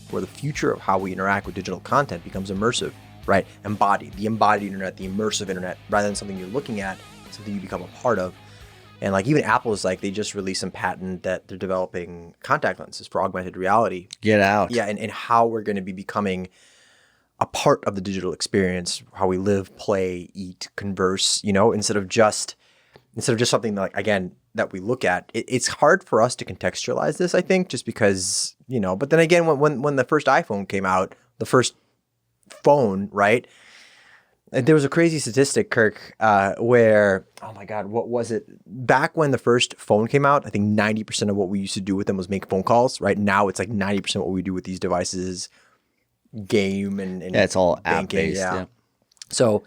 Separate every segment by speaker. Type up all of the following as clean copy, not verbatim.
Speaker 1: Where the future of how we interact with digital content becomes immersive, right? The embodied internet, the immersive internet, rather than something you're looking at, something you become a part of. And like even Apple is like, they just released some patent that they're developing contact lenses for augmented reality.
Speaker 2: Get out.
Speaker 1: Yeah, and how we're going to be becoming a part of the digital experience, how we live, play, eat, converse, instead of just something like, again, that we look at. It's hard for us to contextualize this, I think, just because, but then again, when the first iPhone came out, the first phone, right? There was a crazy statistic, Kirk, where, oh my God, what was it? Back when the first phone came out, I think 90% of what we used to do with them was make phone calls. Right now, it's like 90% what we do with these devices, game and
Speaker 2: it's all
Speaker 1: banking,
Speaker 2: app-based. Yeah.
Speaker 1: So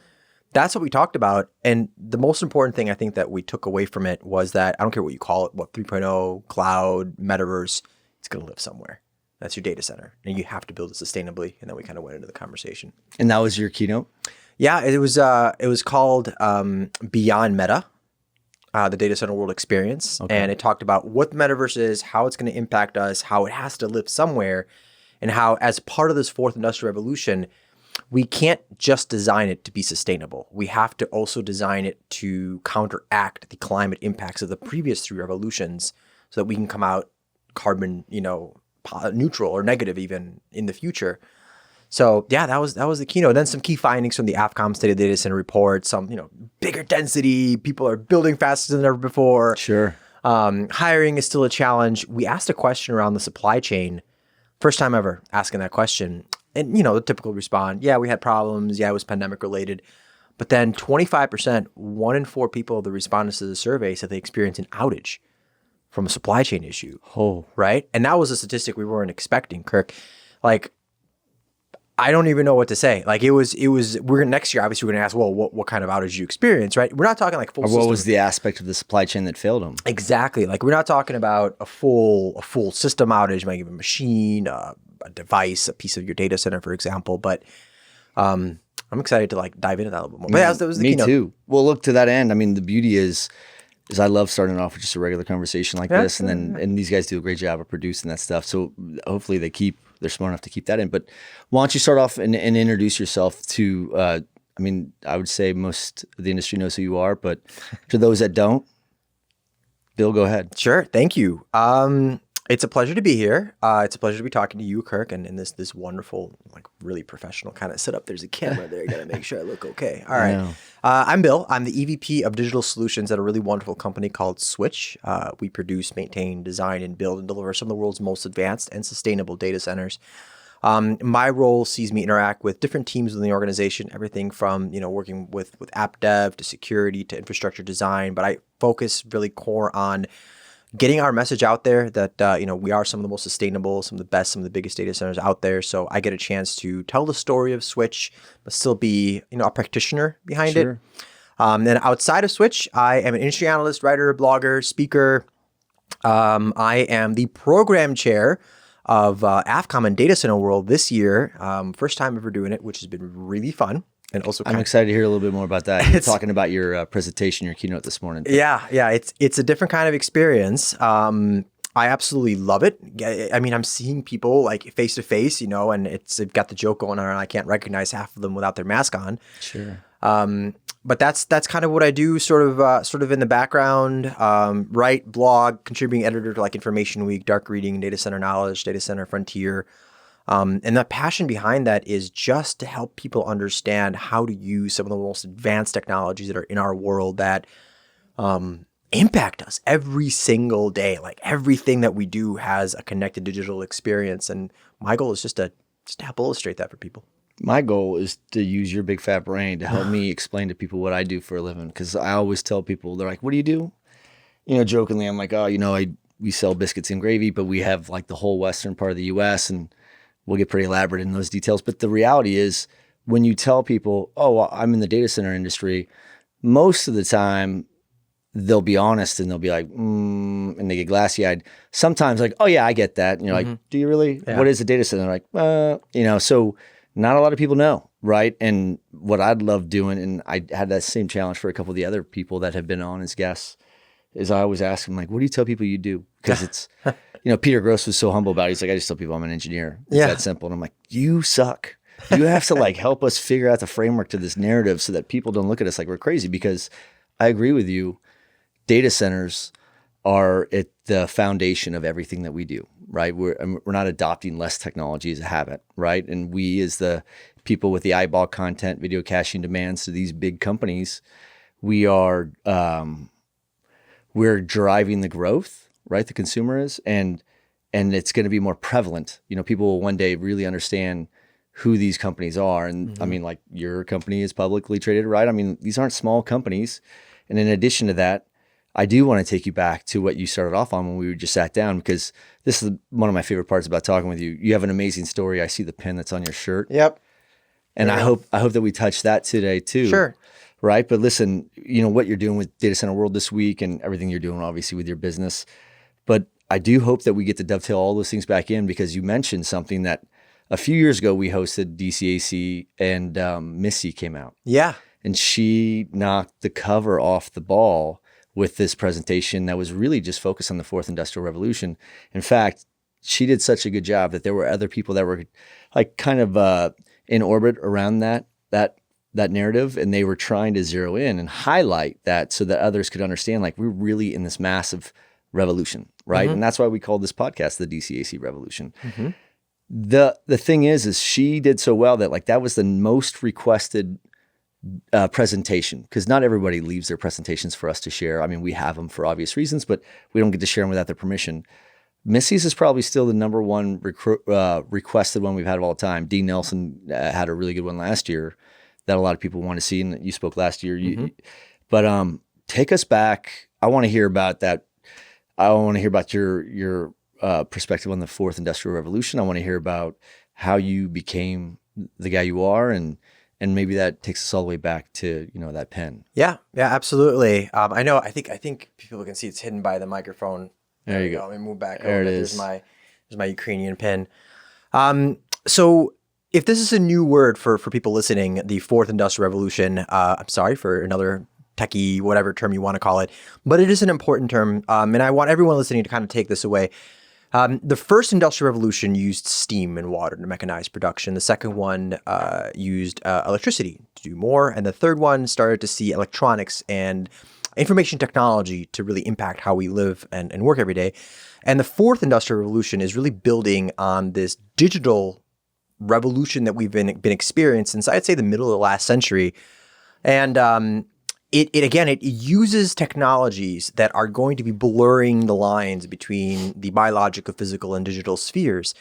Speaker 1: that's what we talked about. And the most important thing I think that we took away from it was that, I don't care what you call it, 3.0, cloud, metaverse, it's going to live somewhere. That's your data center. And you have to build it sustainably. And then we kind of went into the conversation.
Speaker 2: And that was your keynote?
Speaker 1: Yeah, it was called Beyond Meta, the data center world experience. Okay. And it talked about what the metaverse is, how it's going to impact us, how it has to live somewhere, and how as part of this fourth industrial revolution, we can't just design it to be sustainable. We have to also design it to counteract the climate impacts of the previous three revolutions so that we can come out carbon, neutral or negative even in the future. So yeah, that was the keynote. Then some key findings from the AFCOM State of Data Center report. Some bigger density. People are building faster than ever before.
Speaker 2: Sure.
Speaker 1: Hiring is still a challenge. We asked a question around the supply chain. First time ever asking that question, and the typical response: yeah, we had problems. Yeah, it was pandemic related. But then 25%, 1 in 4 people of the respondents to the survey said they experienced an outage from a supply chain issue.
Speaker 2: Oh,
Speaker 1: right. And that was a statistic we weren't expecting, Kirk. Like, I don't even know what to say. Like next year, obviously we're going to ask, well, what kind of outage you experience, right? We're not talking like full
Speaker 2: or what
Speaker 1: system.
Speaker 2: was the aspect of the supply chain that failed them?
Speaker 1: Exactly. Like we're not talking about a full system outage, like a machine, a device, a piece of your data center, for example. But I'm excited to like dive into that a little bit more. But that was the keynote.
Speaker 2: Me too. Well, look, to that end, I mean, the beauty is I love starting off with just a regular conversation like this, and these guys do a great job of producing that stuff. So hopefully they're smart enough to keep that in. But why don't you start off and introduce yourself to, I would say most of the industry knows who you are, but to those that don't, Bill, go ahead.
Speaker 1: Sure. Thank you. It's a pleasure to be here. It's a pleasure to be talking to you, Kirk, and in this wonderful, like really professional kind of setup. There's a camera there. You got to make sure I look okay. All right. I'm Bill. I'm the EVP of Digital Solutions at a really wonderful company called Switch. We produce, maintain, design, and build and deliver some of the world's most advanced and sustainable data centers. My role sees me interact with different teams within the organization, everything from, working with app dev to security to infrastructure design. But I focus really core on getting our message out there that, we are some of the most sustainable, some of the best, some of the biggest data centers out there. So I get a chance to tell the story of Switch, but still be, a practitioner behind it. Then outside of Switch, I am an industry analyst, writer, blogger, speaker. I am the program chair of AFCOM and Data Center World this year. First time ever doing it, which has been really fun. And also
Speaker 2: I'm excited to hear a little bit more about that. You're talking about your presentation, your keynote this morning.
Speaker 1: Yeah. It's a different kind of experience. I absolutely love it. I mean, I'm seeing people like face to face, and they've got the joke going on and I can't recognize half of them without their mask on.
Speaker 2: Sure.
Speaker 1: But that's kind of what I do sort of in the background, write, blog, contributing editor to like Information Week, Dark Reading, Data Center Knowledge, Data Center Frontier. And the passion behind that is just to help people understand how to use some of the most advanced technologies that are in our world that impact us every single day. Like everything that we do has a connected digital experience. And my goal is just to help illustrate that for people.
Speaker 2: My goal is to use your big fat brain to help me explain to people what I do for a living. Because I always tell people, they're like, what do you do? Jokingly, I'm like, we sell biscuits and gravy, but we have like the whole western part of the U.S. and we'll get pretty elaborate in those details. But the reality is when you tell people, I'm in the data center industry, most of the time they'll be honest and they'll be like, and they get glassy eyed. Sometimes like, oh yeah, I get that. And you're like, do you really? Yeah. What is a data center? And they're like, so not a lot of people know, right? And what I'd love doing, and I had that same challenge for a couple of the other people that have been on as guests, is I always ask them like, what do you tell people you do? Because it's, Peter Gross was so humble about it. He's like, I just tell people I'm an engineer. It's that simple. And I'm like, you suck. You have to like help us figure out the framework to this narrative so that people don't look at us like we're crazy. Because I agree with you. Data centers are at the foundation of everything that we do, right? We're not adopting less technology as a habit, right? And we, as the people with the eyeball content, video caching demands to these big companies, we're driving the growth, right? The consumer is, and it's going to be more prevalent. People will one day really understand who these companies are. And I mean, like your company is publicly traded, right? I mean, these aren't small companies. And in addition to that, I do want to take you back to what you started off on when we just sat down, because this is one of my favorite parts about talking with you. You have an amazing story. I see the pin that's on your shirt.
Speaker 1: Yep.
Speaker 2: And I hope that we touch that today too.
Speaker 1: Sure.
Speaker 2: Right. But listen, what you're doing with Data Center World this week and everything you're doing, obviously, with your business. But I do hope that we get to dovetail all those things back in, because you mentioned something that a few years ago we hosted DCAC and Missy came out.
Speaker 1: Yeah.
Speaker 2: And she knocked the cover off the ball with this presentation that was really just focused on the fourth industrial revolution. In fact, she did such a good job that there were other people that were like kind of in orbit around that narrative, and they were trying to zero in and highlight that so that others could understand, like, we're really in this massive revolution, right? And that's why we called this podcast the DCAC Revolution. The thing is she did so well that like that was the most requested presentation, because not everybody leaves their presentations for us to share. I mean, we have them for obvious reasons, but we don't get to share them without their permission. Missy's is probably still the number one requested one we've had of all time. Dean Nelson had a really good one last year that a lot of people want to see, and you spoke last year. But take us back. I want to hear about that. I want to hear about your perspective on the fourth industrial revolution. I want to hear about how you became the guy you are, and maybe that takes us all the way back to, that pen.
Speaker 1: Yeah, absolutely. I know. I think people can see it's hidden by the microphone.
Speaker 2: There you go.
Speaker 1: Let me move back.
Speaker 2: There it
Speaker 1: is.
Speaker 2: is.
Speaker 1: There's my Ukrainian pin. So if this is a new word for people listening, the fourth industrial revolution, I'm sorry for another techie, whatever term you want to call it, but it is an important term. And I want everyone listening to kind of take this away. The first industrial revolution used steam and water to mechanize production. The second one used electricity to do more. And the third one started to see electronics and information technology to really impact how we live and work every day. And the fourth industrial revolution is really building on this digital revolution that we've been experiencing since, I'd say, the middle of the last century. And it uses technologies that are going to be blurring the lines between the biological, physical, and digital spheres,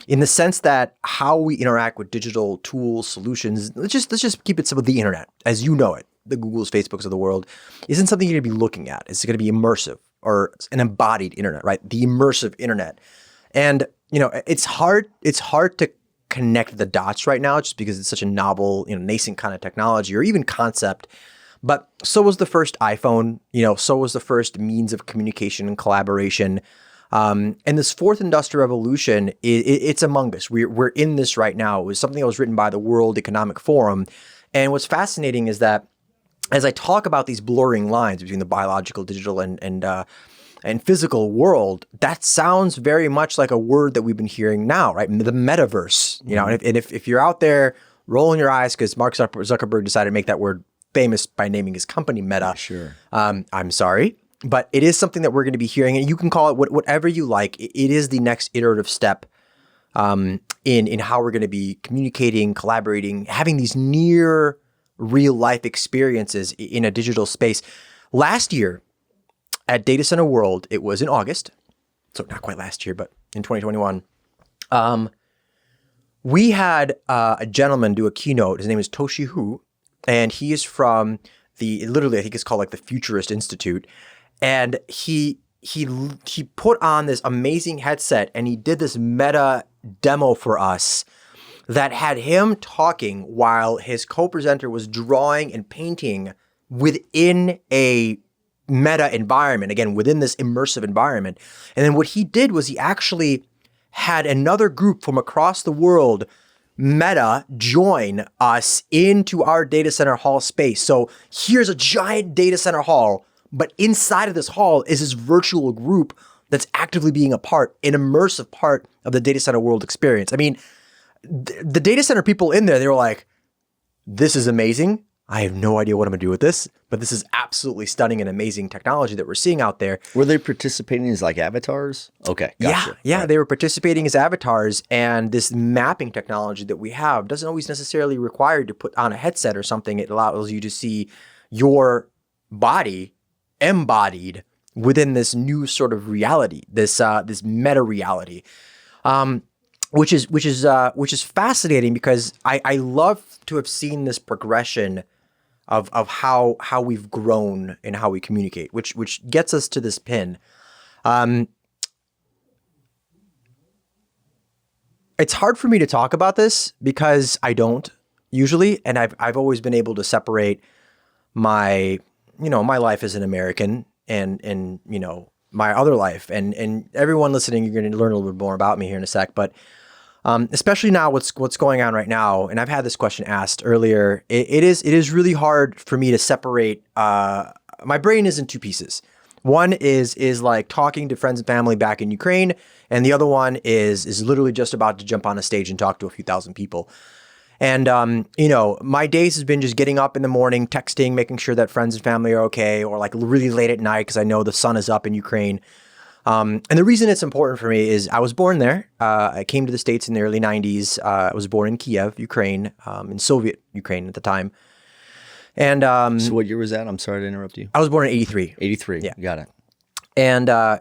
Speaker 1: in the sense that how we interact with digital tools, solutions. Let's just keep it simple. The internet, as you know it, the Googles, Facebooks of the world, isn't something you're going to be looking at. It's going to be immersive, or an embodied internet, right? The immersive internet. And it's hard to connect the dots right now, just because it's such a novel, nascent kind of technology or even concept. But so was the first iPhone, so was the first means of communication and collaboration. And this fourth industrial revolution, it's among us. We're in this right now. It was something that was written by the World Economic Forum. And what's fascinating is that as I talk about these blurring lines between the biological, digital, and physical world, that sounds very much like a word that we've been hearing now, right? The metaverse, and if you're out there rolling your eyes because Mark Zuckerberg decided to make that word famous by naming his company Meta.
Speaker 2: Sure.
Speaker 1: I'm sorry, but it is something that we're going to be hearing, and you can call it whatever you like. It is the next iterative step in how we're going to be communicating, collaborating, having these near real life experiences in a digital space. Last year at Data Center World, it was in August, so not quite last year, but in 2021, we had a gentleman do a keynote. His name is Toshi Hu. And he is from literally, I think it's called like the Futurist Institute. And he put on this amazing headset, and he did this meta demo for us that had him talking while his co-presenter was drawing and painting within a meta environment, again, within this immersive environment. And then what he did was he actually had another group from across the world, Meta, join us into our data center hall space. So here's a giant data center hall, but inside of this hall is this virtual group that's actively being an immersive part of the data center world experience. I mean, the data center people in there, they were like, this is amazing. I have no idea what I'm gonna do with this, but this is absolutely stunning and amazing technology that we're seeing out there.
Speaker 2: Were they participating as like avatars? Okay, gotcha.
Speaker 1: Yeah,
Speaker 2: Right.
Speaker 1: they were participating as avatars, and this mapping technology that we have doesn't always necessarily require you to put on a headset or something. It allows you to see your body embodied within this new sort of reality, this meta reality. Which is fascinating because I love to have seen this progression of how we've grown and how we communicate, which gets us to this pin. It's hard for me to talk about this because I don't usually, and I've always been able to separate my life as an American and my other life, and everyone listening, you're going to learn a little bit more about me here in a sec, but especially now what's going on right now, and I've had this question asked earlier, it is really hard for me to separate, my brain is in two pieces. One is like talking to friends and family back in Ukraine, and the other one is literally just about to jump on a stage and talk to a few thousand people. And, my days has been just getting up in the morning, texting, making sure that friends and family are okay, or like really late at night because I know the sun is up in Ukraine. And the reason it's important for me is I was born there. I came to the States in the early 90s. I was born in Kiev, Ukraine, in Soviet Ukraine at the time. And
Speaker 2: So what year was that? I'm sorry to interrupt you.
Speaker 1: I was born in 83.
Speaker 2: 83.
Speaker 1: Yeah.
Speaker 2: Got it.
Speaker 1: And, I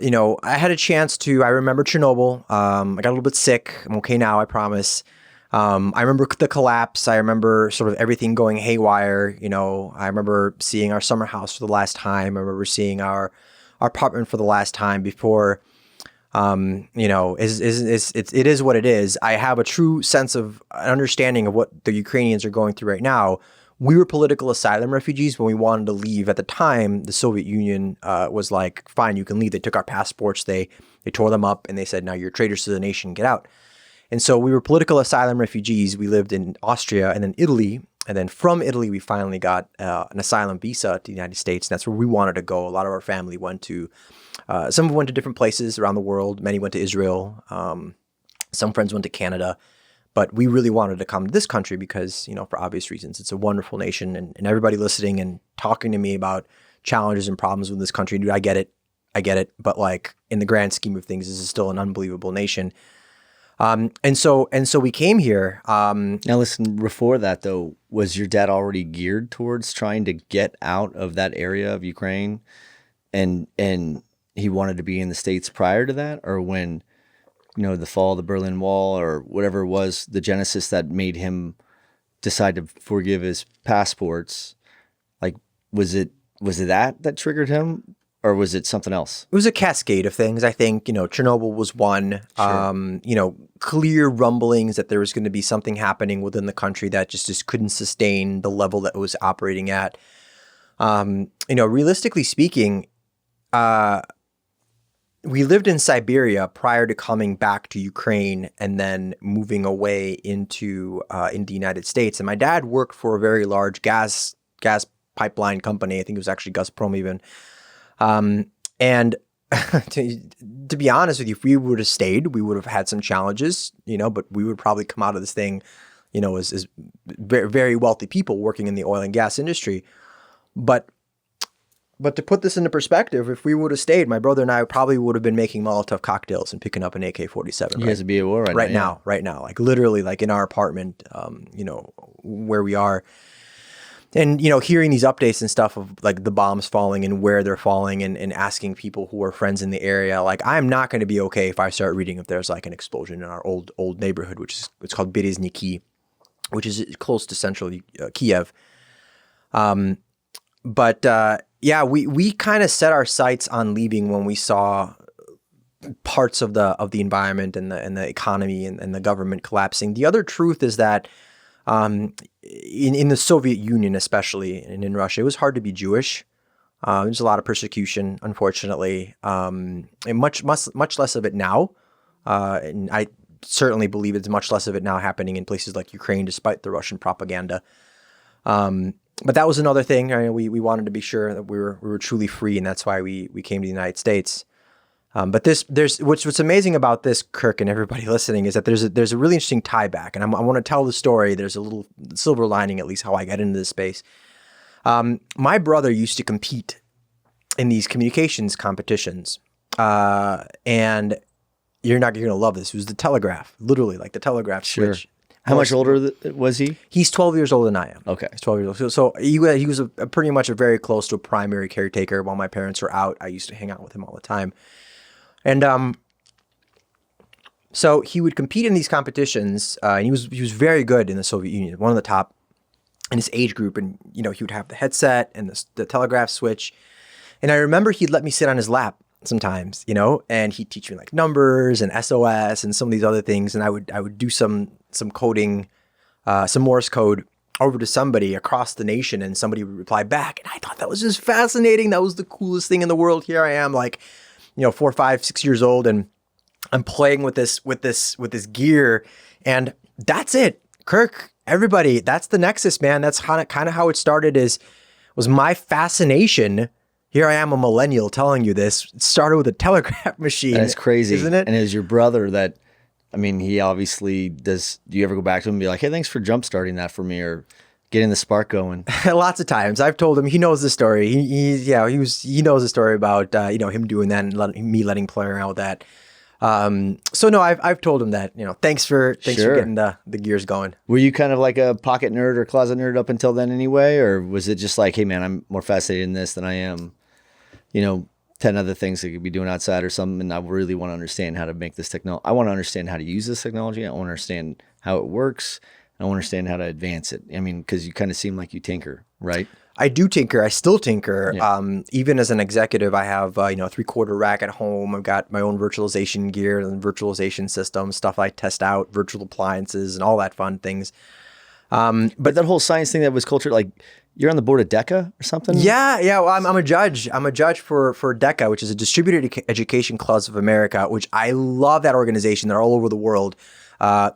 Speaker 1: had a chance I remember Chernobyl. I got a little bit sick. I'm okay now, I promise. I remember the collapse. I remember sort of everything going haywire. I remember seeing our summer house for the last time. I remember seeing our apartment for the last time before, it is what it is. I have a true sense of understanding of what the Ukrainians are going through right now. We were political asylum refugees when we wanted to leave. At the time, the Soviet Union was like, fine, you can leave. They took our passports, they tore them up, and they said, now you're traitors to the nation, get out. And so we were political asylum refugees. We lived in Austria and then Italy. And then from Italy, we finally got an asylum visa to the United States. And that's where we wanted to go. A lot of our family went to, some went to different places around the world. Many went to Israel. Some friends went to Canada. But we really wanted to come to this country because, for obvious reasons, it's a wonderful nation. And everybody listening and talking to me about challenges and problems with this country, dude, I get it. But like in the grand scheme of things, this is still an unbelievable nation. And so we came here.
Speaker 2: Now listen, before that though, was your dad already geared towards trying to get out of that area of Ukraine and he wanted to be in the States prior to that? Or when, the fall of the Berlin Wall or whatever it was, the genesis that made him decide to forgive his passports, like, was it that triggered him? Or was it something else?
Speaker 1: It was a cascade of things. I think, Chernobyl was one. Sure. Clear rumblings that there was going to be something happening within the country that just couldn't sustain the level that it was operating at. Realistically speaking, we lived in Siberia prior to coming back to Ukraine and then moving away into the United States. And my dad worked for a very large gas pipeline company. I think it was actually Gazprom even. And to be honest with you, if we would have stayed, we would have had some challenges, but we would probably come out of this thing, as very, very wealthy people working in the oil and gas industry. But to put this into perspective, if we would have stayed, my brother and I probably would have been making Molotov cocktails and picking up an AK-47.
Speaker 2: You guys would be at war
Speaker 1: right now, like literally like in our apartment, where we are. And, hearing these updates and stuff of like the bombs falling and where they're falling and asking people who are friends in the area, like I'm not going to be okay if I start reading if there's like an explosion in our old neighborhood, it's called Berezniki, which is close to central Kiev. We kind of set our sights on leaving when we saw parts of the environment and the economy and the government collapsing. The other truth is that in the Soviet Union, especially, and in Russia, it was hard to be Jewish. There's a lot of persecution, unfortunately, and much less of it now. And I certainly believe it's much less of it now happening in places like Ukraine, despite the Russian propaganda. But that was another thing. We wanted to be sure that we were truly free, and that's why we came to the United States. But there's what's amazing about this, Kirk, and everybody listening, is that there's a really interesting tie back, and I want to tell the story. There's a little silver lining, at least how I got into this space. My brother used to compete in these communications competitions, and you're going to love this. It was the telegraph, literally like the telegraph switch.
Speaker 2: How much older was he?
Speaker 1: He's 12 years older than I am.
Speaker 2: Okay.
Speaker 1: He's 12 years old. So he was pretty much very close to a primary caretaker while my parents were out. I used to hang out with him all the time. And so he would compete in these competitions, and he was very good in the Soviet Union, one of the top in his age group. And, he would have the headset and the telegraph switch. And I remember he'd let me sit on his lap sometimes, and he'd teach me like numbers and SOS and some of these other things. And I would do some coding, some Morse code over to somebody across the nation, and somebody would reply back. And I thought that was just fascinating. That was the coolest thing in the world. Here I am, like, 4, 5, 6 years old, and I'm playing with this gear, and that's it. Kirk, everybody, that's the nexus, man. That's kind of how it started. Was my fascination. Here I am, a millennial, telling you this. It started with a telegraph machine.
Speaker 2: That's crazy,
Speaker 1: isn't it?
Speaker 2: And it was your brother that. I mean, he obviously does. Do you ever go back to him and be like, "Hey, thanks for jump starting that for me," or getting the spark going?
Speaker 1: Lots of times, I've told him. He knows the story. He knows the story about him doing that and me letting play around with that. So no, I've told him that. Thanks for getting the gears going.
Speaker 2: Were you kind of like a pocket nerd or closet nerd up until then, anyway, or was it just like, "Hey, man, I'm more fascinated in this than I am," 10 other things I could be doing outside or something, and I really want to understand how to make this technology. I want to understand how to use this technology. I want to understand how it works. I want to understand how to advance it. I mean, because you kind of seem like you tinker, right?
Speaker 1: I do tinker. I still tinker.
Speaker 2: Yeah.
Speaker 1: Even as an executive, I have a 3/4 rack at home. I've got my own virtualization gear and virtualization systems, stuff I test out, virtual appliances, and all that fun things.
Speaker 2: But that whole science thing that was culture, like, you're on the board of DCAC or something?
Speaker 1: Yeah. Well, I'm a judge. I'm a judge for DCAC, which is a Distributed Education Clubs of America, which I love that organization. They're all over the world.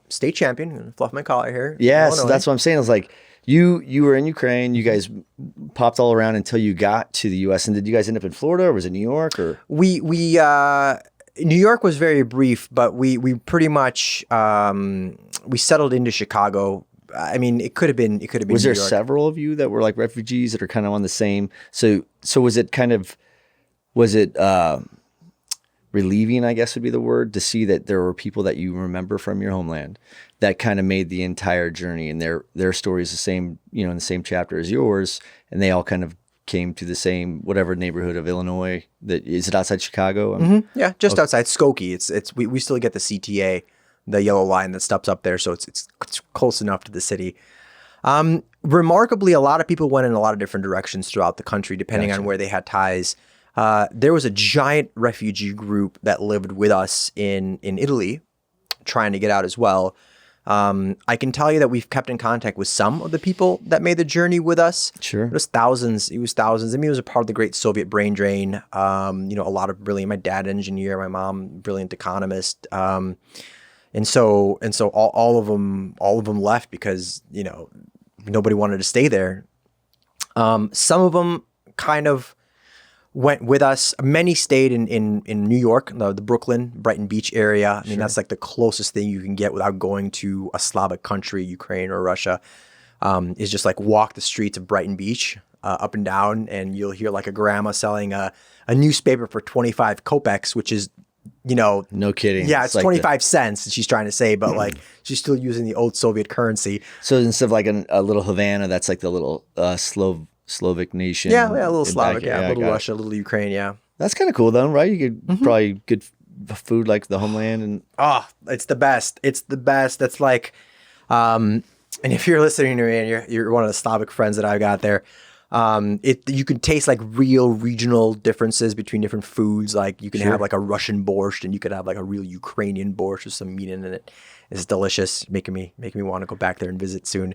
Speaker 1: State champion, I'm gonna fluff my collar here.
Speaker 2: Yeah, so that's what I'm saying. I was like, you were in Ukraine. You guys popped all around until you got to the U.S. And did you guys end up in Florida, or was it New York? Or
Speaker 1: New York was very brief, but we pretty much we settled into Chicago. I mean, it could have been.
Speaker 2: Was
Speaker 1: New
Speaker 2: there
Speaker 1: York.
Speaker 2: several of you that were like refugees that are kind of on the same? So was it relieving, I guess would be the word, to see that there were people that you remember from your homeland that kind of made the entire journey, and their story is the same, in the same chapter as yours, and they all kind of came to the same whatever neighborhood of Illinois. Is it outside Chicago?
Speaker 1: Mm-hmm. Yeah, just outside Skokie. We still get the CTA. The yellow line that stops up there, so it's close enough to the city. Remarkably, a lot of people went in a lot of different directions throughout the country, depending on where they had ties. There was a giant refugee group that lived with us in Italy, trying to get out as well. I can tell you that we've kept in contact with some of the people that made the journey with us.
Speaker 2: Sure.
Speaker 1: It was thousands. I mean, it was a part of the great Soviet brain drain. A lot of brilliant, my dad, engineer, my mom, brilliant economist. And so all of them left because, nobody wanted to stay there. Some of them kind of went with us. Many stayed in New York, the Brooklyn, Brighton Beach area. I mean, that's like the closest thing you can get without going to a Slavic country, Ukraine or Russia, is just like walk the streets of Brighton Beach up and down, and you'll hear like a grandma selling a newspaper for 25 kopecks, which is,
Speaker 2: no kidding.
Speaker 1: Yeah, it's like 25 cents, and she's trying to say, but like she's still using the old Soviet currency.
Speaker 2: So instead of like a little Havana, that's like the little Slavic nation.
Speaker 1: Yeah, a little Slavic, a little Russia, a little Ukraine, yeah.
Speaker 2: That's kind of cool though, right? You could probably good food like the homeland and
Speaker 1: it's the best. It's the best. That's like, and if you're listening to me and you're one of the Slavic friends that I got there, you can taste like real regional differences between different foods. Like you can have like a Russian borscht, and you could have like a real Ukrainian borscht with some meat in it. It's delicious, making me want to go back there and visit soon.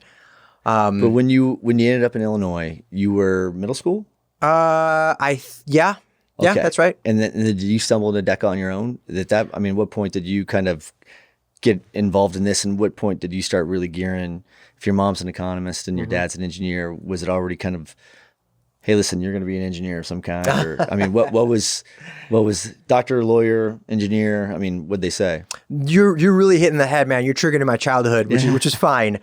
Speaker 2: But when you ended up in Illinois, you were middle school?
Speaker 1: Yeah,
Speaker 2: Okay.
Speaker 1: that's right.
Speaker 2: And then did you stumble into DECA on your own? I mean, what point did you kind of get involved in this, and what point did you start really gearing? If your mom's an economist and your dad's an engineer, was it already kind of, hey, listen, you're going to be an engineer of some kind? Or I mean, what was doctor, lawyer, engineer? I mean, what'd they say?
Speaker 1: You're really hitting the head, man. You're triggering my childhood, which is fine.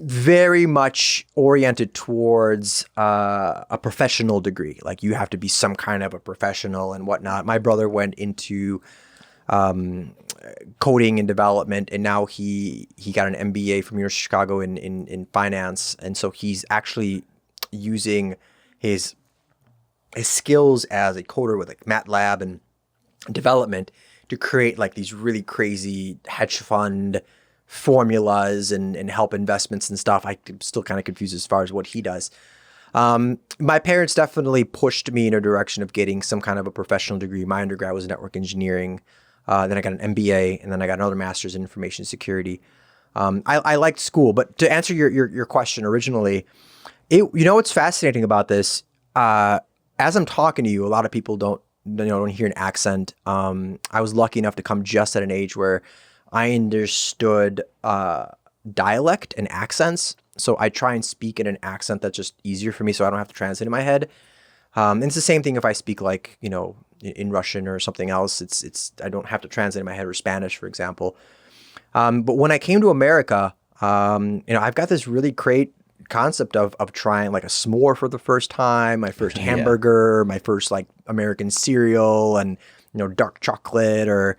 Speaker 1: Very much oriented towards a professional degree. Like you have to be some kind of a professional and whatnot. My brother went into coding and development, and now he got an MBA from University of Chicago in finance, and so he's actually using his skills as a coder with like MATLAB and development to create like these really crazy hedge fund formulas and help investments and stuff. I'm still kind of confused as far as what he does. My parents definitely pushed me in a direction of getting some kind of a professional degree. My undergrad was network engineering. Then I got an MBA, and then I got another master's in information security. I liked school, but to answer your question originally, what's fascinating about this, as I'm talking to you, a lot of people don't hear an accent. I was lucky enough to come just at an age where I understood dialect and accents. So I try and speak in an accent that's just easier for me, so I don't have to translate in my head. And it's the same thing if I speak like, in Russian or something else. It's I don't have to translate in my head, or Spanish, for example. But when I came to America, I've got this really great concept of trying like a s'more for the first time, my first hamburger, my first like American cereal, and dark chocolate, or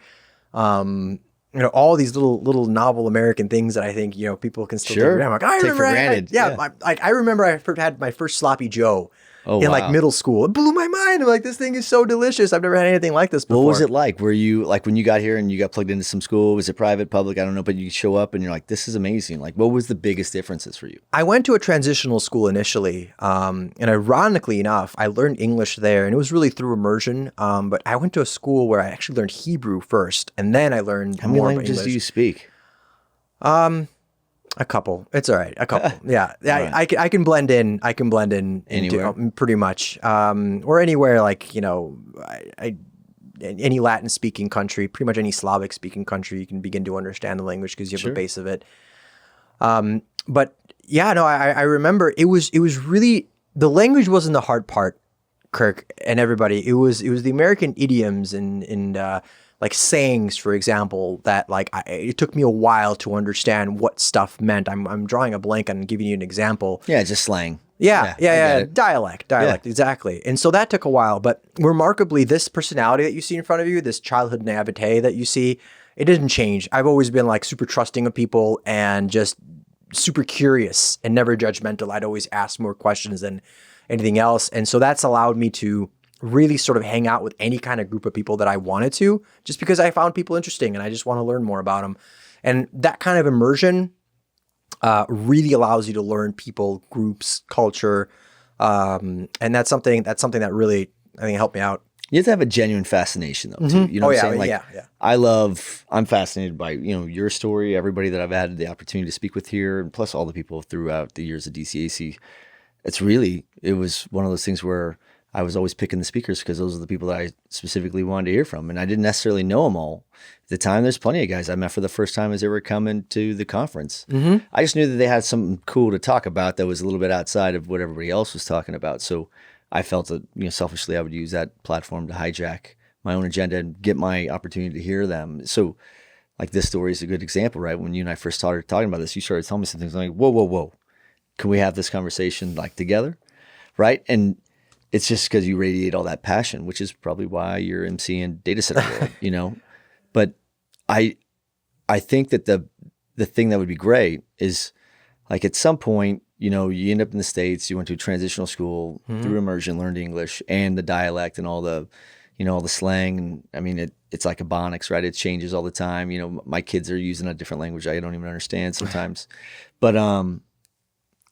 Speaker 1: all these little novel American things that I think people can still do. I'm like, I
Speaker 2: take
Speaker 1: remember,
Speaker 2: for granted.
Speaker 1: I remember I had my first sloppy Joe. Like middle school. It blew my mind. I'm like, this thing is so delicious. I've never had anything like this before.
Speaker 2: What was it like? Were you like, when you got here and you got plugged into some school, was it private, public? I don't know, but you show up and you're like, this is amazing. Like, what was the biggest differences for you?
Speaker 1: I went to a transitional school initially. And ironically enough, I learned English there, and it was really through immersion. But I went to a school where I actually learned Hebrew first, and then I learned
Speaker 2: How many
Speaker 1: more
Speaker 2: languages
Speaker 1: English.
Speaker 2: do you speak?
Speaker 1: A couple. It's all right. A couple. Yeah.
Speaker 2: Right.
Speaker 1: I can blend in. I can blend in
Speaker 2: Anywhere?
Speaker 1: into pretty much. Or anywhere, like, any Latin speaking country, pretty much any Slavic speaking country, you can begin to understand the language because you have a base of it. But yeah, no, I remember it was really, the language wasn't the hard part, Kirk and everybody. It was the American idioms and like sayings, for example, that like it took me a while to understand what stuff meant. I'm drawing a blank on giving you an example.
Speaker 2: Yeah, just slang.
Speaker 1: Yeah. Dialect, exactly. And so that took a while, but remarkably, this personality that you see in front of you, this childhood naivete that you see, it didn't change. I've always been like super trusting of people and just super curious and never judgmental. I'd always ask more questions than anything else. And so that's allowed me to really sort of hang out with any kind of group of people that I wanted to, just because I found people interesting and I just want to learn more about them. And that kind of immersion really allows you to learn people, groups, culture. And that's something that really, I think, helped me out.
Speaker 2: You have to have a genuine fascination though, too. You know what I'm saying? Like,
Speaker 1: yeah.
Speaker 2: I'm fascinated by, your story, everybody that I've had the opportunity to speak with here, and plus all the people throughout the years of DCAC. It was one of those things where I was always picking the speakers because those are the people that I specifically wanted to hear from. And I didn't necessarily know them all. At the time, there's plenty of guys I met for the first time as they were coming to the conference. Mm-hmm. I just knew that they had something cool to talk about that was a little bit outside of what everybody else was talking about. So I felt that, selfishly, I would use that platform to hijack my own agenda and get my opportunity to hear them. So like this story is a good example, right? When you and I first started talking about this, you started telling me some things like, whoa. Can we have this conversation like together? Right? And it's just because you radiate all that passion, which is probably why you're emceeing Data Center World, But I think that the thing that would be great is like at some point, you end up in the States, you went to a transitional school through immersion, learned English and the dialect and all the, all the slang. And I mean, it's like Ebonics, right? It changes all the time. My kids are using a different language I don't even understand sometimes. But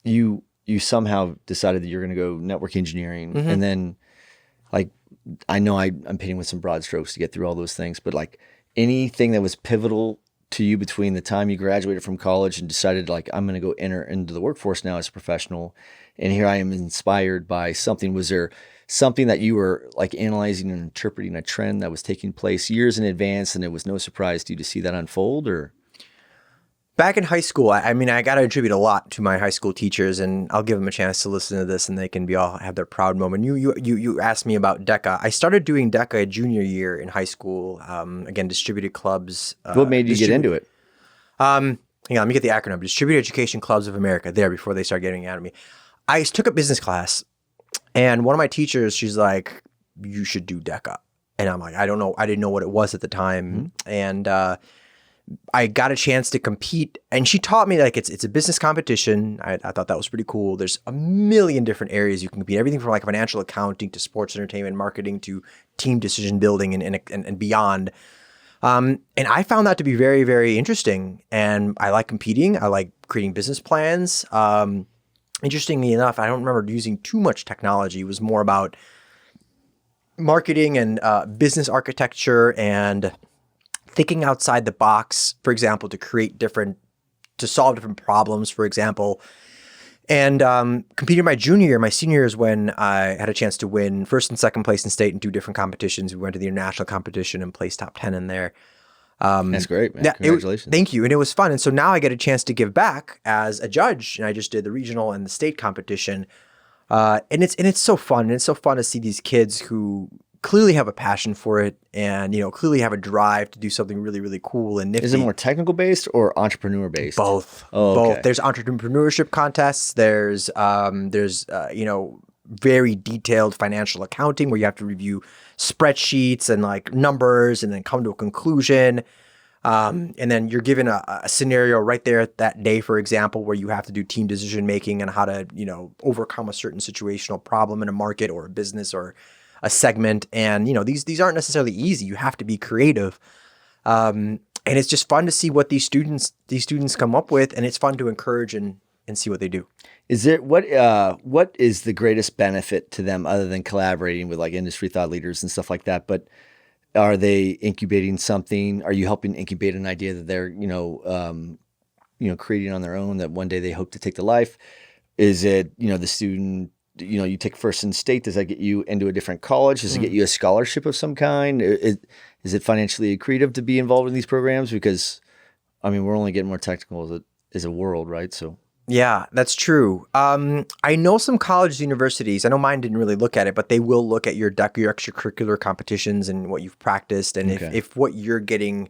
Speaker 2: you somehow decided that you're going to go network engineering. Mm-hmm. And then like, I know I'm painting with some broad strokes to get through all those things, but like anything that was pivotal to you between the time you graduated from college and decided like, I'm going to go enter into the workforce now as a professional, and here I am inspired by something? Was there something that you were like analyzing and interpreting a trend that was taking place years in advance, and it was no surprise to you to see that unfold? Or
Speaker 1: back in high school, I mean, I got to attribute a lot to my high school teachers, and I'll give them a chance to listen to this, and they can have their proud moment. You asked me about DECA. I started doing DECA junior year in high school. Again, distributed clubs.
Speaker 2: What made you get into it?
Speaker 1: Hang on, let me get the acronym. Distributed Education Clubs of America. There, before they start getting out of me. I took a business class, and one of my teachers, she's like, "You should do DECA," and I'm like, "I don't know. I didn't know what it was at the time," and I got a chance to compete, and she taught me like it's a business competition. I thought that was pretty cool. There's a million different areas you can compete, everything from like financial accounting to sports entertainment, marketing to team decision building and beyond. And I found that to be very, very interesting. And I like competing. I like creating business plans. Interestingly enough, I don't remember using too much technology. It was more about marketing and business architecture and thinking outside the box, for example, to solve different problems, for example. And competing my junior year, my senior year is when I had a chance to win first and second place in state in 2 different competitions. We went to the international competition and placed top 10 in there.
Speaker 2: That's great, man. Congratulations.
Speaker 1: Thank you. And it was fun. And so now I get a chance to give back as a judge. And I just did the regional and the state competition. And it's so fun. And it's so fun to see these kids who clearly have a passion for it and, clearly have a drive to do something really, really cool and nifty.
Speaker 2: Is it more technical based or entrepreneur based?
Speaker 1: Both.
Speaker 2: Oh, okay.
Speaker 1: Both. There's entrepreneurship contests. There's very detailed financial accounting where you have to review spreadsheets and like numbers and then come to a conclusion. And then you're given a scenario right there that day, for example, where you have to do team decision making and how to, overcome a certain situational problem in a market or a business or a segment. And, these aren't necessarily easy. You have to be creative. And it's just fun to see what these students come up with. And it's fun to encourage and see what they do.
Speaker 2: Is there what is the greatest benefit to them other than collaborating with like industry thought leaders and stuff like that? But are they incubating something? Are you helping incubate an idea that they're, creating on their own that one day they hope to take to life? Is it, the student, you take first in state, does that get you into a different college? Does it get you a scholarship of some kind? Is it financially accretive to be involved in these programs? Because, we're only getting more technical as a world, right? So.
Speaker 1: Yeah, that's true. I know some colleges, universities, I know mine didn't really look at it, but they will look at your extracurricular competitions and what you've practiced. And if what you're getting,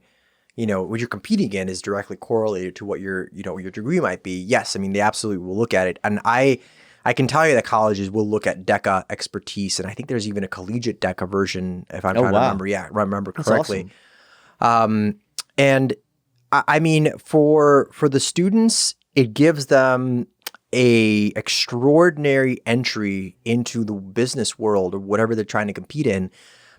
Speaker 1: what you're competing in is directly correlated to what your degree might be, yes, they absolutely will look at it. And I can tell you that colleges will look at DECA expertise. And I think there's even a collegiate DECA version, if I'm trying to remember. Yeah, remember correctly. Awesome. And for the students, it gives them a extraordinary entry into the business world or whatever they're trying to compete in,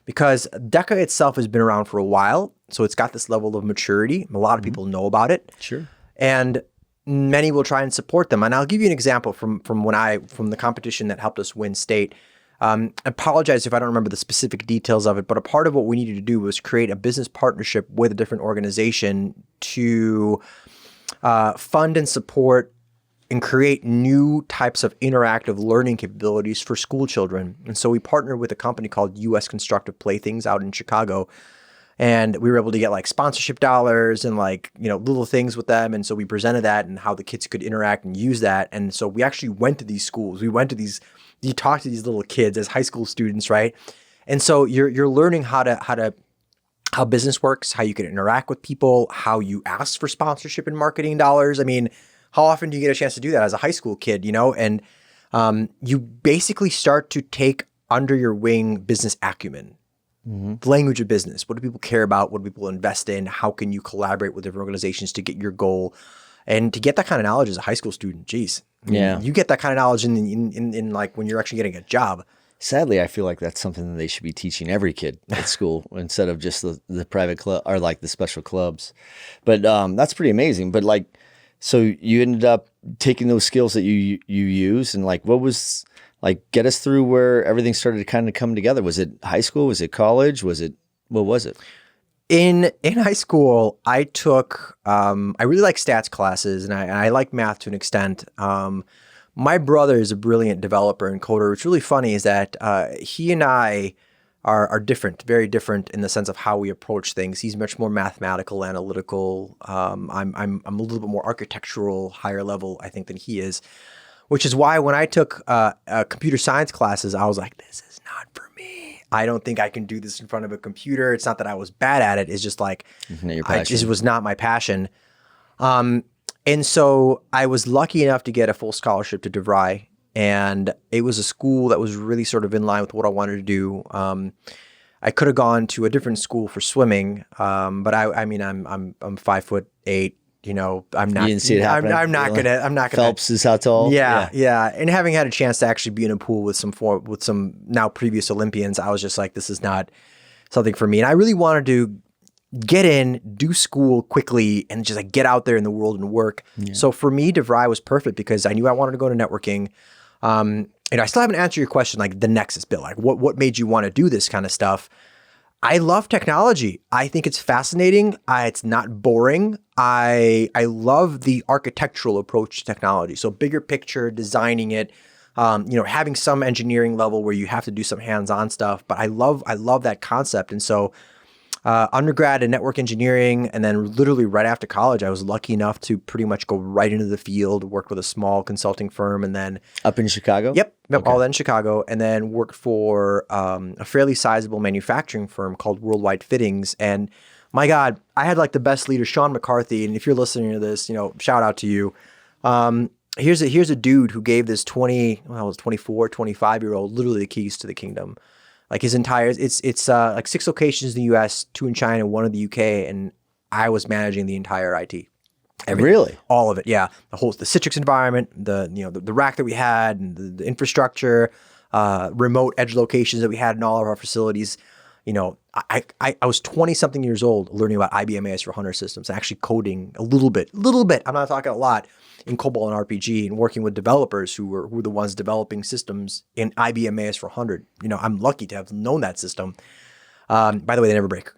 Speaker 1: because DECA itself has been around for a while. So it's got this level of maturity. A lot of people know about it.
Speaker 2: Sure.
Speaker 1: And many will try and support them. And I'll give you an example from the competition that helped us win state. I apologize if I don't remember the specific details of it, but a part of what we needed to do was create a business partnership with a different organization to fund and support and create new types of interactive learning capabilities for school children. And so we partnered with a company called U.S. Constructive Playthings out in Chicago. And we were able to get like sponsorship dollars and like, little things with them. And so we presented that and how the kids could interact and use that. And so we actually went to these schools. You talk to these little kids as high school students, right? And so you're learning how business works, how you can interact with people, how you ask for sponsorship and marketing dollars. How often do you get a chance to do that as a high school kid, And you basically start to take under your wing business acumen, the language of business. What do people care about? What do people invest in? How can you collaborate with different organizations to get your goal? And to get that kind of knowledge as a high school student, geez. You get that kind of knowledge in like when you're actually getting a job.
Speaker 2: Sadly, I feel like that's something that they should be teaching every kid at school instead of just the private club or like the special clubs. But that's pretty amazing. But like, so you ended up taking those skills that you use and like, what was like, get us through where everything started to kind of come together. Was it high school? Was it college? What was it?
Speaker 1: In high school, I took I really like stats classes, and I like math to an extent. My brother is a brilliant developer and coder. What's really funny is that he and I are different, very different in the sense of how we approach things. He's much more mathematical, analytical. I'm a little bit more architectural, higher level, I think, than he is. Which is why when I took computer science classes, I was like, this is not for me. I don't think I can do this in front of a computer. It's not that I was bad at it. It's just like, it just was not my passion. And so I was lucky enough to get a full scholarship to DeVry. And it was a school that was really sort of in line with what I wanted to do. I could have gone to a different school for swimming, but I mean, I'm 5'8". You know, I'm not.
Speaker 2: You didn't see it happen.
Speaker 1: I'm not gonna.
Speaker 2: Phelps is how tall.
Speaker 1: Yeah. And having had a chance to actually be in a pool with some now previous Olympians, I was just like, this is not something for me. And I really wanted to get in, do school quickly, and just like get out there in the world and work. Yeah. So for me, DeVry was perfect because I knew I wanted to go to networking. And I still haven't answered your question, like the Nexus, Bill. Like, what made you want to do this kind of stuff? I love technology. I think it's fascinating. It's not boring. I love the architectural approach to technology. So bigger picture, designing it, having some engineering level where you have to do some hands-on stuff. But I love that concept. And so undergrad in network engineering, and then literally right after college, I was lucky enough to pretty much go right into the field, worked with a small consulting firm, and then
Speaker 2: up in Chicago?
Speaker 1: Yep, okay. All that in Chicago, and then worked for a fairly sizable manufacturing firm called Worldwide Fittings. And my God, I had like the best leader, Sean McCarthy. And if you're listening to this, shout out to you. Here's a dude who gave this 24, 25-year-old literally the keys to the kingdom. Like his entire, it's like 6 locations in the U.S., 2 in China, 1 in the U.K., and I was managing the entire IT. Everything.
Speaker 2: Really?
Speaker 1: All of it, yeah. The Citrix environment, the rack that we had, and the infrastructure, remote edge locations that we had in all of our facilities. I was 20-something years old learning about IBM AS400 systems, actually coding a little bit. I'm not talking a lot, in COBOL and RPG, and working with developers who were the ones developing systems in IBM AS400. I'm lucky to have known that system. By the way, they never break.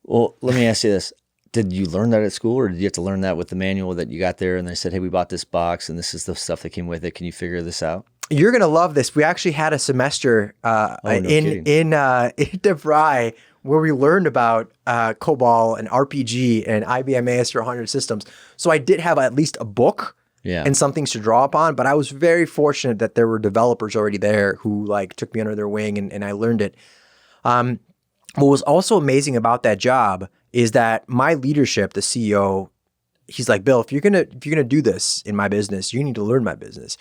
Speaker 2: Well, let me ask you this. Did you learn that at school, or did you have to learn that with the manual that you got there and they said, hey, we bought this box and this is the stuff that came with it. Can you figure this out?
Speaker 1: You're going to love this. We actually had a semester in DeVry where we learned about COBOL and RPG and IBM AS400 systems. So I did have at least a book and some things to draw upon, but I was very fortunate that there were developers already there who like took me under their wing and I learned it. What was also amazing about that job is that my leadership, the CEO, he's like, Bill, if you're gonna do this in my business, you need to learn my business.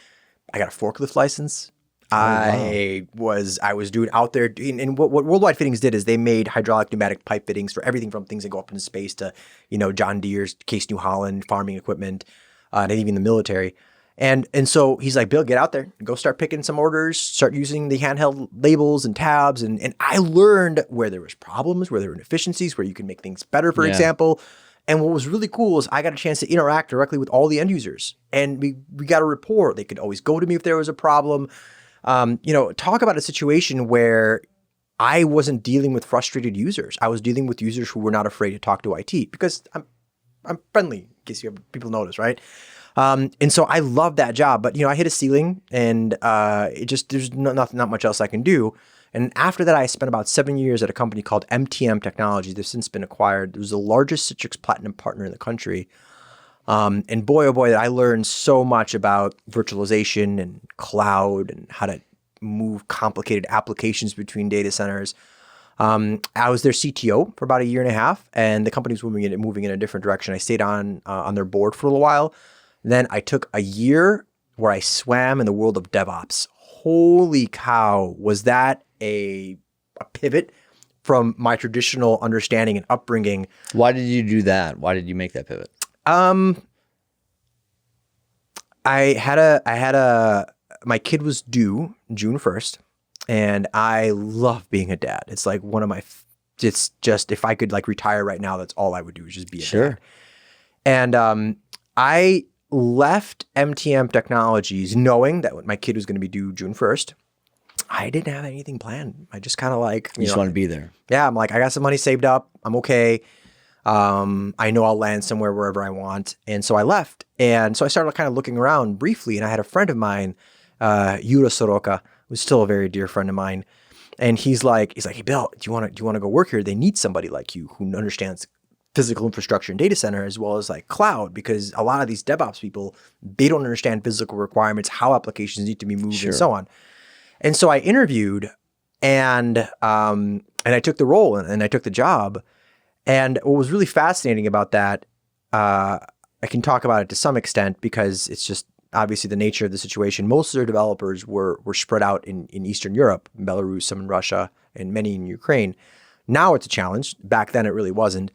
Speaker 1: I got a forklift license. I was doing out there, and what Worldwide Fittings did is they made hydraulic pneumatic pipe fittings for everything from things that go up into space to, John Deere's, Case New Holland, farming equipment, and even the military. And so he's like, Bill, get out there, go start picking some orders, start using the handheld labels and tabs. And I learned where there was problems, where there were inefficiencies, where you can make things better, for example. And what was really cool is I got a chance to interact directly with all the end users. And we got a rapport. They could always go to me if there was a problem. Talk about a situation where I wasn't dealing with frustrated users. I was dealing with users who were not afraid to talk to IT because I'm friendly, in case people notice, right? And so I love that job, but I hit a ceiling, and there's not much else I can do. And after that, I spent about 7 years at a company called MTM Technologies. They've since been acquired. It was the largest Citrix Platinum partner in the country. And boy, oh boy, I learned so much about virtualization and cloud and how to move complicated applications between data centers. I was their CTO for about 1.5 years, and the company was moving in a different direction. I stayed on their board for a little while. Then I took a year where I swam in the world of DevOps. Holy cow, was that a pivot from my traditional understanding and upbringing.
Speaker 2: Why did you do that? Why did you make that pivot?
Speaker 1: My kid was due June 1st, and I love being a dad. It's like it's just, if I could like retire right now, that's all I would do is just be a dad. And I left MTM Technologies knowing that my kid was going to be due June 1st. I didn't have anything planned. I just kind of like,
Speaker 2: You just want to be there.
Speaker 1: yeah, I'm like, I got some money saved up. I'm okay. I know I'll land somewhere wherever I want. And so I left. And so I started kind of looking around briefly. And I had a friend of mine, Yura Soroka, who's still a very dear friend of mine. And he's like, hey, Bill, do you want to go work here? They need somebody like you who understands physical infrastructure and data center as well as like cloud, because a lot of these DevOps people, they don't understand physical requirements, how applications need to be moved and so on. And so I interviewed and I took the role and I took the job. And what was really fascinating about that, I can talk about it to some extent because it's just obviously the nature of the situation. Most of their developers were spread out in Eastern Europe, in Belarus, some in Russia, and many in Ukraine. Now it's a challenge. Back then it really wasn't.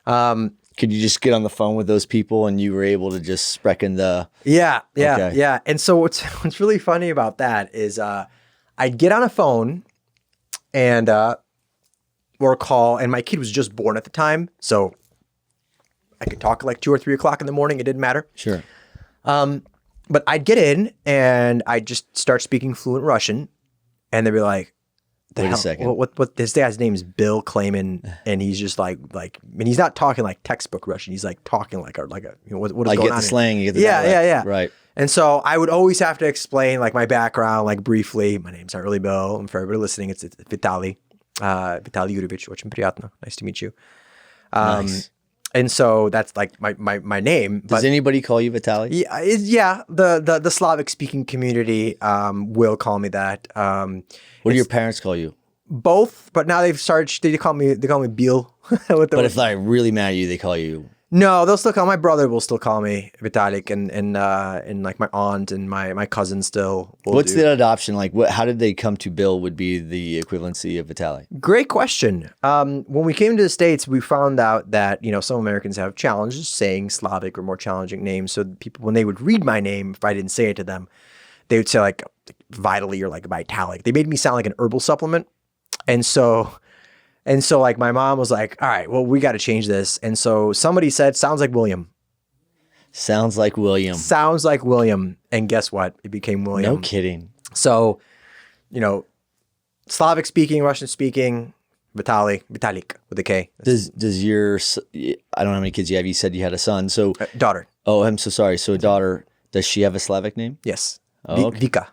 Speaker 2: Could you just get on the phone with those people and you were able to just reckon the...
Speaker 1: Yeah. And so what's really funny about that is I'd get on a phone and... or a call, and my kid was just born at the time, so I could talk at like 2 or 3 o'clock in the morning. It didn't matter.
Speaker 2: Sure.
Speaker 1: But I'd get in and I'd just start speaking fluent Russian, and they'd be like,
Speaker 2: "Wait a second.
Speaker 1: What? This guy's name is Bill Kleyman, and he's just like, and he's not talking like textbook Russian. He's like talking like a what is going on?
Speaker 2: I get the slang. You get the
Speaker 1: yeah.
Speaker 2: Right.
Speaker 1: And so I would always have to explain like my background, like briefly. My name's not really Bill, and for everybody listening, it's Vitaly. Vitaly Yurievich, очень приятно. Nice to meet you.
Speaker 2: Nice.
Speaker 1: And so that's like my name.
Speaker 2: Does anybody call you Vitaly?
Speaker 1: Yeah. The Slavic speaking community will call me that.
Speaker 2: What do your parents call you?
Speaker 1: Both, but now they've started. They call me Bill.
Speaker 2: But if they're really mad at you, they call you.
Speaker 1: No, they'll still call. My brother will still call me Vitalik, and like my aunt and my cousin still.
Speaker 2: What's the adoption like? How did they come to Bill? Would be the equivalency of Vitalik?
Speaker 1: Great question. When we came to the States, we found out that some Americans have challenges saying Slavic or more challenging names. So people, when they would read my name, if I didn't say it to them, they would say like Vitally or like Vitalik. They made me sound like an herbal supplement, and so like my mom was like, all right, well, we got to change this. And so somebody said, sounds like William.
Speaker 2: Sounds like William.
Speaker 1: Sounds like William. And guess what? It became William.
Speaker 2: No kidding.
Speaker 1: So, Slavic speaking, Russian speaking, Vitalik with a K.
Speaker 2: Does your, I don't know how many kids you have. You said you had a son. So
Speaker 1: daughter.
Speaker 2: Oh, I'm so sorry. So a daughter, does she have a Slavic name?
Speaker 1: Yes.
Speaker 2: Oh, okay.
Speaker 1: Vika.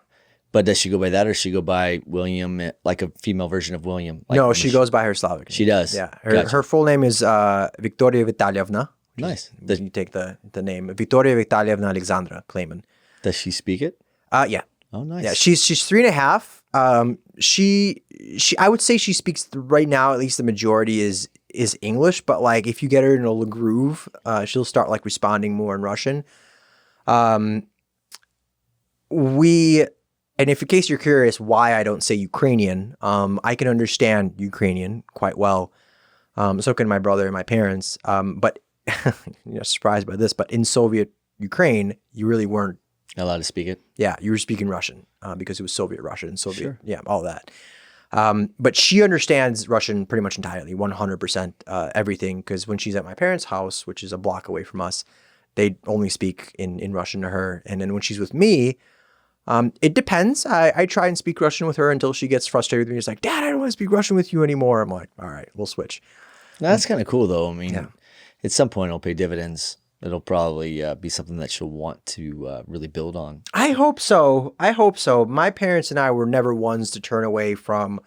Speaker 2: But does she go by that or does she go by William, like a female version of William? Like
Speaker 1: no, she goes by her Slavic name.
Speaker 2: She does?
Speaker 1: Yeah.
Speaker 2: Gotcha.
Speaker 1: Her full name is Victoria Vitalyevna.
Speaker 2: Nice.
Speaker 1: You take the name. Victoria Vitalyevna Alexandra Kleyman.
Speaker 2: Does she speak it?
Speaker 1: Yeah.
Speaker 2: Oh, nice.
Speaker 1: Yeah, she's 3.5. She I would say she speaks right now, at least the majority is English, but like if you get her in a groove, she'll start like responding more in Russian. And if in case you're curious why I don't say Ukrainian, I can understand Ukrainian quite well. So can my brother and my parents. But surprised by this, but in Soviet Ukraine, you really weren't
Speaker 2: allowed to speak it.
Speaker 1: Yeah, you were speaking Russian because it was Soviet Russia and Soviet,
Speaker 2: sure.
Speaker 1: Yeah, all that. But she understands Russian pretty much entirely, 100% everything. Because when she's at my parents' house, which is a block away from us, they only speak in Russian to her. And then when she's with me, it depends. I try and speak Russian with her until she gets frustrated with me. She's like, Dad, I don't want to speak Russian with you anymore. I'm like, all right, we'll switch.
Speaker 2: That's kind of cool, though. I mean, at some point it'll pay dividends. It'll probably be something that she'll want to really build on.
Speaker 1: I hope so. My parents and I were never ones to turn away from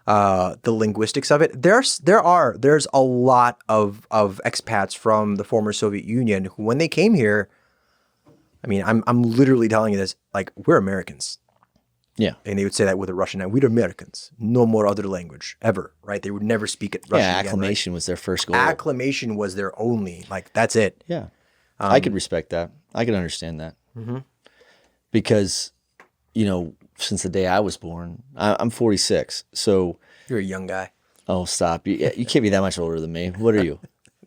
Speaker 1: the linguistics of it. There's a lot of expats from the former Soviet Union who, when they came here, I mean, I'm literally telling you this, like, we're Americans.
Speaker 2: Yeah.
Speaker 1: And they would say that with a Russian accent. We're Americans. No more other language ever, right? They would never speak it Russian again,
Speaker 2: acclamation was their first goal.
Speaker 1: Acclamation was their only, like, that's it.
Speaker 2: Yeah. I could respect that. I could understand that. Mm-hmm. Because, since the day I was born, I'm 46. So.
Speaker 1: You're a young guy.
Speaker 2: Oh, stop. You can't be that much older than me. What are you?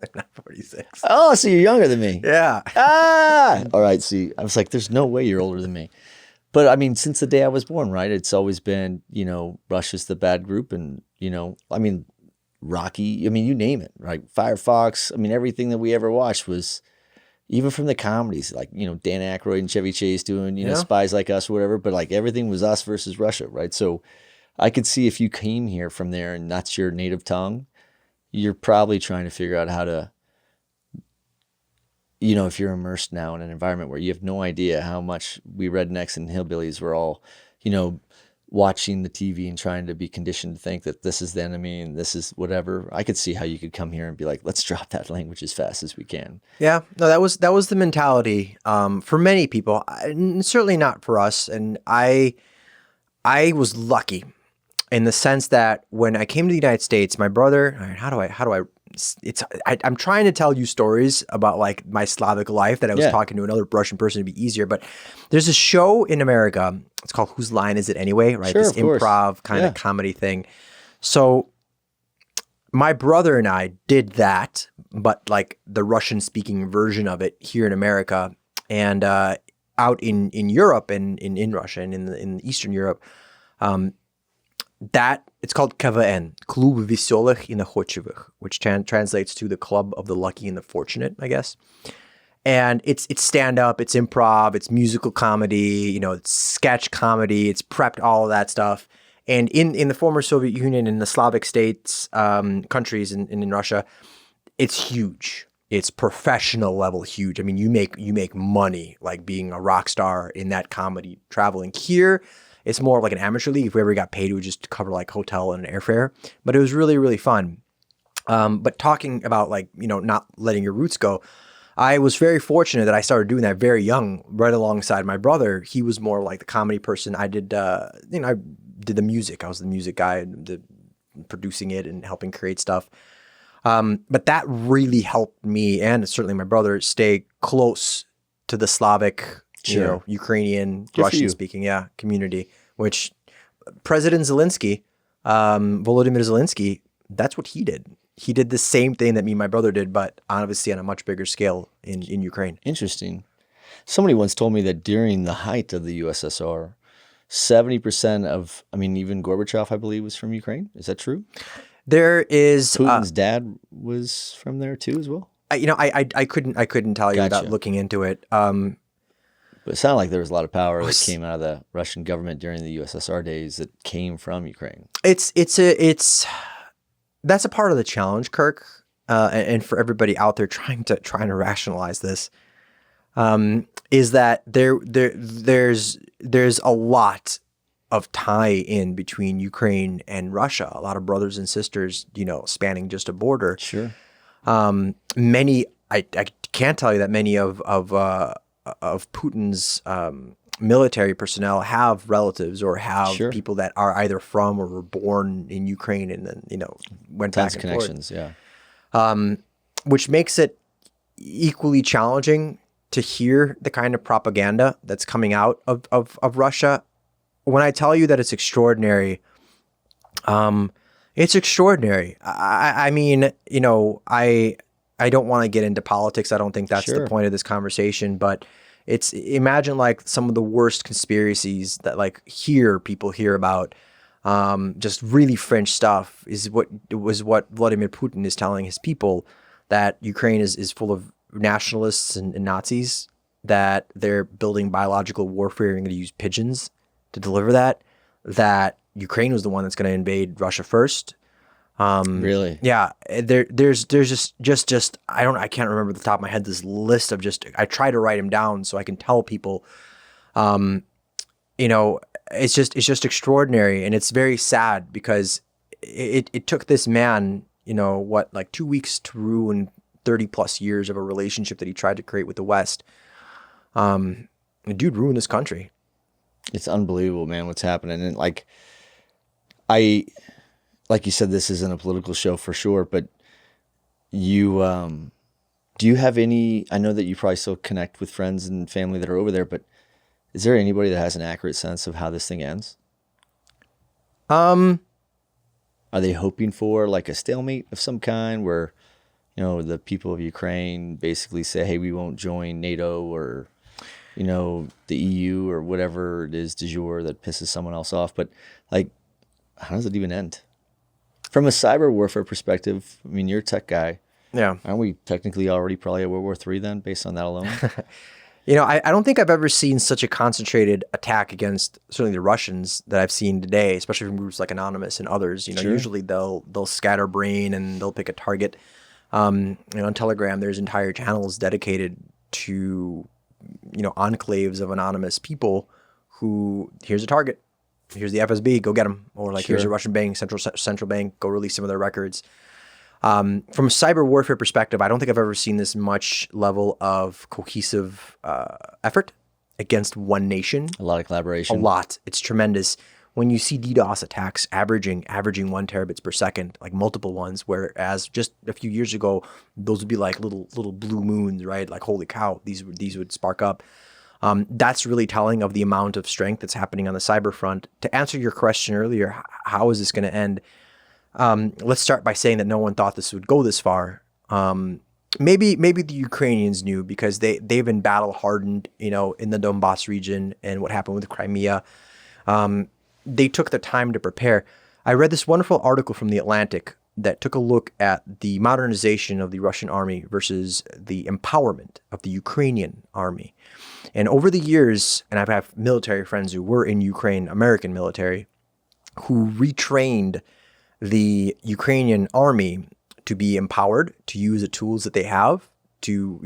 Speaker 1: I'm not 46.
Speaker 2: Oh, so you're younger than me.
Speaker 1: Yeah.
Speaker 2: All right. See, I was like, there's no way you're older than me. But I mean, since the day I was born, right? It's always been, Russia's the bad group. And, Rocky, you name it, right? Firefox. I mean, everything that we ever watched was, even from the comedies, like, Dan Aykroyd and Chevy Chase doing, Spies Like Us or whatever, but like everything was us versus Russia, right? So I could see if you came here from there and that's your native tongue, you're probably trying to figure out how to, if you're immersed now in an environment where you have no idea how much we rednecks and hillbillies were all, watching the TV and trying to be conditioned to think that this is the enemy and this is whatever. I could see how you could come here and be like, let's drop that language as fast as we can.
Speaker 1: Yeah, no, that was the mentality for many people, certainly not for us. And I was lucky in the sense that when I came to the United States, my brother, I'm trying to tell you stories about like my Slavic life that I was talking to another Russian person to be easier. But there's a show in America. It's called Whose Line Is It Anyway? Right,
Speaker 2: sure,
Speaker 1: this improv kind of comedy thing. So my brother and I did that, but like the Russian speaking version of it here in America and out in Europe and in Russia and in Eastern Europe. That it's called KVN, Klub Веселых и Находчивых, which translates to the Club of the Lucky and the Fortunate, I guess. And it's stand-up, it's improv, it's musical comedy, it's sketch comedy, it's prepped, all of that stuff. And in the former Soviet Union, in the Slavic states, countries in Russia, it's huge. It's professional level huge. I mean, you make money like being a rock star in that comedy traveling. Here, it's more like an amateur league. If we ever got paid, it would just cover like hotel and airfare. But it was really, really fun. But talking about like, not letting your roots go, I was very fortunate that I started doing that very young, right alongside my brother. He was more like the comedy person. I did, I did the music. I was the music guy, producing it and helping create stuff. But that really helped me and certainly my brother stay close to the Slavic, Ukrainian, Russian-speaking, community, which President Zelensky, Volodymyr Zelensky, that's what he did. He did the same thing that me and my brother did, but obviously on a much bigger scale in Ukraine.
Speaker 2: Interesting. Somebody once told me that during the height of the USSR, 70% of, even Gorbachev, I believe, was from Ukraine. Is that true?
Speaker 1: There is
Speaker 2: Putin's dad was from there too, as well.
Speaker 1: I couldn't tell you without looking into it.
Speaker 2: But it sounded like there was a lot of power that came out of the Russian government during the USSR days that came from Ukraine.
Speaker 1: That's a part of the challenge, Kirk, and for everybody out there trying to rationalize this, is that there's a lot of tie-in between Ukraine and Russia. A lot of brothers and sisters, spanning just a border.
Speaker 2: Sure.
Speaker 1: Many, I can't tell you that many of Putin's military personnel have relatives or have people that are either from or were born in Ukraine and then, went back and
Speaker 2: connections,
Speaker 1: forth. Which makes it equally challenging to hear the kind of propaganda that's coming out of Russia. When I tell you that it's extraordinary, it's extraordinary. I don't want to get into politics. I don't think that's the point of this conversation, but imagine like some of the worst conspiracies that like people hear about, just really fringe stuff is what Vladimir Putin is telling his people, that Ukraine is full of nationalists and Nazis, that they're building biological warfare and going to use pigeons to deliver that Ukraine was the one that's going to invade Russia first.
Speaker 2: Really?
Speaker 1: Yeah. There's just I can't remember at the top of my head this list of I try to write them down so I can tell people, it's just extraordinary, and it's very sad because it took this man, 2 weeks to ruin 30 plus years of a relationship that he tried to create with the West. The dude ruined this country.
Speaker 2: It's unbelievable, man, what's happening. And like you said, this isn't a political show for sure, but you, do you have any, I know that you probably still connect with friends and family that are over there, but is there anybody that has an accurate sense of how this thing ends? Are they hoping for like a stalemate of some kind where, the people of Ukraine basically say, hey, we won't join NATO or, the EU or whatever it is du jour that pisses someone else off. But like, how does it even end? From a cyber warfare perspective, you're a tech guy.
Speaker 1: Yeah.
Speaker 2: Aren't we technically already probably at World War III then, based on that alone?
Speaker 1: I don't think I've ever seen such a concentrated attack against certainly the Russians that I've seen today, especially from groups like Anonymous and others.
Speaker 2: Sure.
Speaker 1: Usually they'll scatterbrain and they'll pick a target. On Telegram, there's entire channels dedicated to, enclaves of anonymous people who, here's a target, here's the FSB, go get them, or like here's a Russian bank, central bank, go release some of their records. From a cyber warfare perspective, I don't think I've ever seen this much level of cohesive effort against one nation.
Speaker 2: A lot of collaboration.
Speaker 1: A lot. It's tremendous. When you see DDoS attacks averaging 1 terabits per second, like multiple ones, whereas just a few years ago, those would be like little blue moons, right? Like, holy cow, these would spark up. That's really telling of the amount of strength that's happening on the cyber front. To answer your question earlier, how is this going to end? Let's start by saying that no one thought this would go this far. Maybe the Ukrainians knew because they've been battle hardened, in the Donbass region and what happened with Crimea. They took the time to prepare. I read this wonderful article from The Atlantic that took a look at the modernization of the Russian army versus the empowerment of the Ukrainian army. And over the years, and I've had military friends who were in Ukraine, American military, who retrained the Ukrainian army to be empowered, to use the tools that they have, to,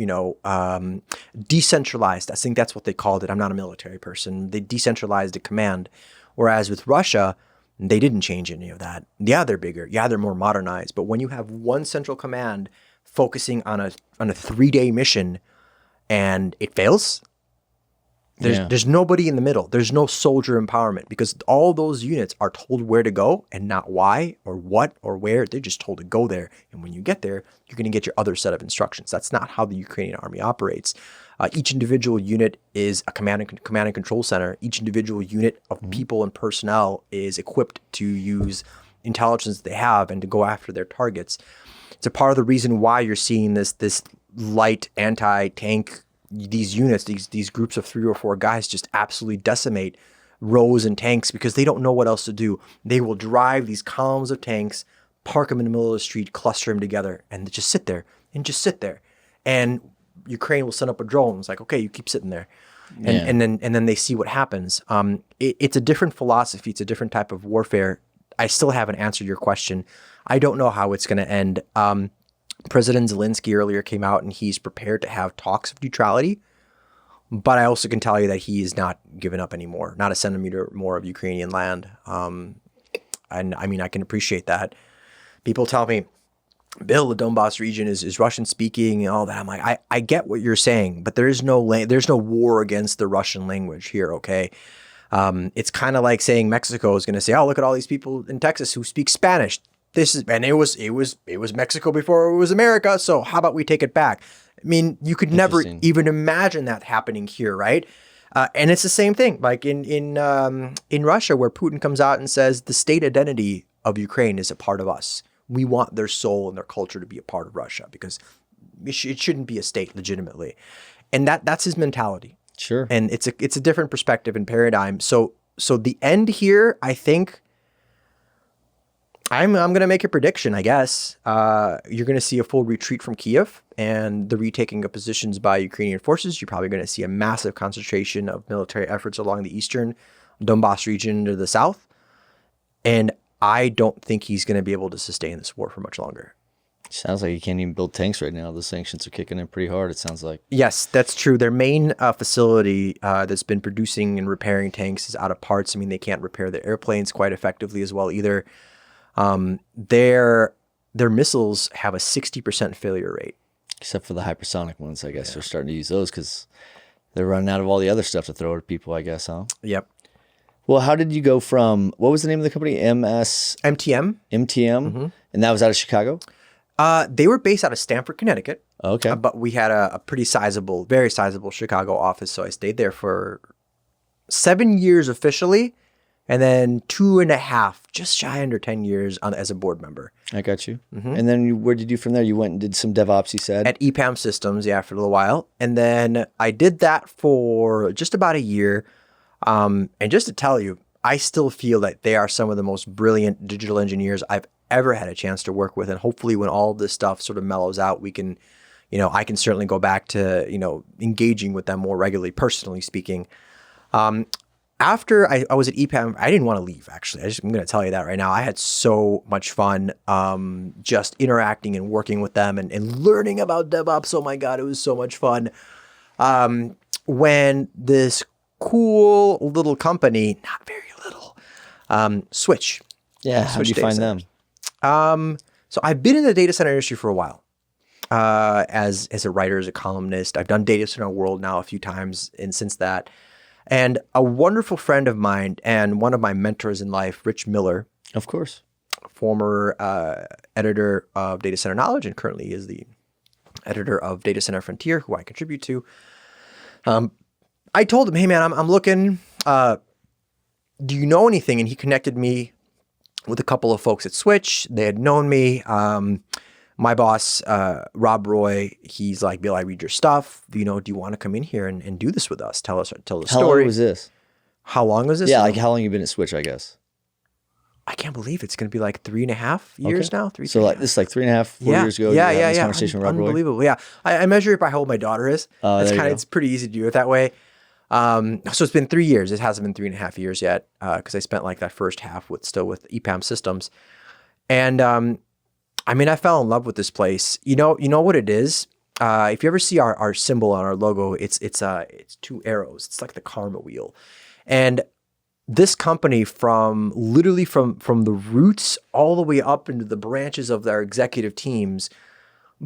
Speaker 1: decentralized. I think that's what they called it. I'm not a military person. They decentralized the command. Whereas with Russia, they didn't change any of that. Yeah, they're bigger. Yeah, they're more modernized. But when you have one central command focusing on a 3-day mission and it fails, there's nobody in the middle. There's no soldier empowerment because all those units are told where to go and not why or what or where. They're just told to go there. And when you get there, you're going to get your other set of instructions. That's not how the Ukrainian army operates. Each individual unit is a command and control center. Each individual unit of people and personnel is equipped to use intelligence they have and to go after their targets. It's a part of the reason why you're seeing this light anti-tank, these units, these groups of 3 or 4 guys just absolutely decimate rows and tanks because they don't know what else to do. They will drive these columns of tanks, park them in the middle of the street, cluster them together, and just sit there. And Ukraine will send up a drone. It's like, okay, you keep sitting there. And then they see what happens. It's a different philosophy. It's a different type of warfare. I still haven't answered your question. I don't know how it's going to end. President Zelensky earlier came out and he's prepared to have talks of neutrality. But I also can tell you that he is not giving up anymore, not a centimeter more of Ukrainian land. And I mean, I can appreciate that. People tell me, Bill, the Donbass region is Russian speaking and all that. I'm like, I get what you're saying, but there's no war against the Russian language here. Okay. It's kind of like saying Mexico is going to say, oh, look at all these people in Texas who speak Spanish. It was Mexico before it was America. So how about we take it back? I mean, you could never even imagine that happening here. Right. And it's the same thing like in Russia, where Putin comes out and says the state identity of Ukraine is a part of us. We want their soul and their culture to be a part of Russia because it shouldn't be a state legitimately. And that's his mentality.
Speaker 2: Sure.
Speaker 1: And it's a different perspective and paradigm. So the end here, I think I'm going to make a prediction, I guess. You're going to see a full retreat from Kiev and the retaking of positions by Ukrainian forces. You're probably going to see a massive concentration of military efforts along the eastern Donbass region to the south. And I don't think he's going to be able to sustain this war for much longer.
Speaker 2: Sounds like you can't even build tanks right now. The sanctions are kicking in pretty hard, it sounds like.
Speaker 1: Yes, that's true. Their main facility that's been producing and repairing tanks is out of parts. I mean, they can't repair the airplanes quite effectively as well either. Their missiles have a 60% failure rate.
Speaker 2: Except for the hypersonic ones, I guess. They're starting to use those because they're running out of all the other stuff to throw at people, I guess, huh?
Speaker 1: Yep.
Speaker 2: Well, how did you go from, what was the name of the company?
Speaker 1: MTM.
Speaker 2: MTM? And that was out of Chicago?
Speaker 1: They were based out of Stamford, Connecticut.
Speaker 2: Okay.
Speaker 1: But we had a pretty sizable, very sizable Chicago office. So I stayed there for 7 years officially, and then 2.5, just shy under 10 years as a board member.
Speaker 2: I got you. And then where did you from there? You went and did some DevOps, you said?
Speaker 1: At EPAM Systems, yeah, for a little while. And then I did that for just about a year. And just to tell you, I still feel that they are some of the most brilliant digital engineers I've ever had a chance to work with. And hopefully when all of this stuff sort of mellows out, we can, I can certainly go back to, engaging with them more regularly, personally speaking. After I was at EPAM, I didn't want to leave, actually. I'm going to tell you that right now. I had so much fun just interacting and working with them and learning about DevOps. Oh my God, it was so much fun. When this cool little company, not very little, Switch.
Speaker 2: Yeah, how did you find them?
Speaker 1: So I've been in the data center industry for a while. As a writer, as a columnist. I've done Data Center World now a few times and since that. And a wonderful friend of mine and one of my mentors in life, Rich Miller.
Speaker 2: Of course.
Speaker 1: Former editor of Data Center Knowledge and currently is the editor of Data Center Frontier, who I contribute to. I told him, hey man, I'm looking, do you know anything? And he connected me with a couple of folks at Switch. They had known me. My boss, Rob Roy, he's like, Bill, I read your stuff. Do you want to come in here and do this with us? Tell the story.
Speaker 2: How long was this?
Speaker 1: How long was this?
Speaker 2: Yeah, like how long you been at Switch, I guess.
Speaker 1: I can't believe it's going to be like 3.5 years now.
Speaker 2: So like this is like 3.5, 4 years ago.
Speaker 1: Yeah.
Speaker 2: This conversation with Rob Roy.
Speaker 1: Unbelievable. Yeah. I measure it by how old my daughter is. It's pretty easy to do it that way. So it's been 3 years. It hasn't been 3.5 years yet. Cause I spent like that first half with EPAM systems. And, I fell in love with this place. You know what it is? If you ever see our symbol on our logo, it's 2 arrows. It's like the karma wheel. And this company literally from the roots all the way up into the branches of their executive teams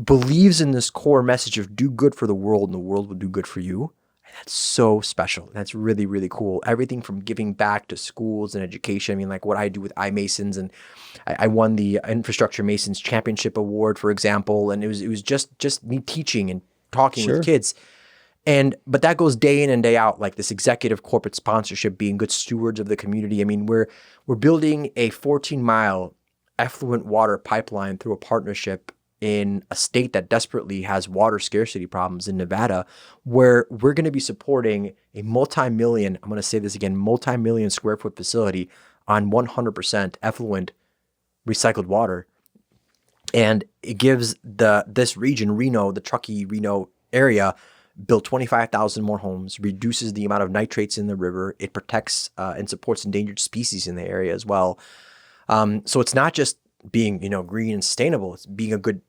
Speaker 1: believes in this core message of do good for the world and the world will do good for you. And that's so special. That's really, really cool. Everything from giving back to schools and education. Like what I do with iMasons, and I won the Infrastructure Masons Championship Award, for example. And it was just me teaching and talking with kids. But that goes day in and day out, like this executive corporate sponsorship, being good stewards of the community. We're building a 14-mile effluent water pipeline through a partnership in a state that desperately has water scarcity problems in Nevada, where we're going to be supporting a multi-million square foot facility on 100% effluent recycled water. And it gives this region, Reno, the Truckee-Reno area, built 25,000 more homes, reduces the amount of nitrates in the river. It protects and supports endangered species in the area as well. So it's not just being, green and sustainable. It's being a good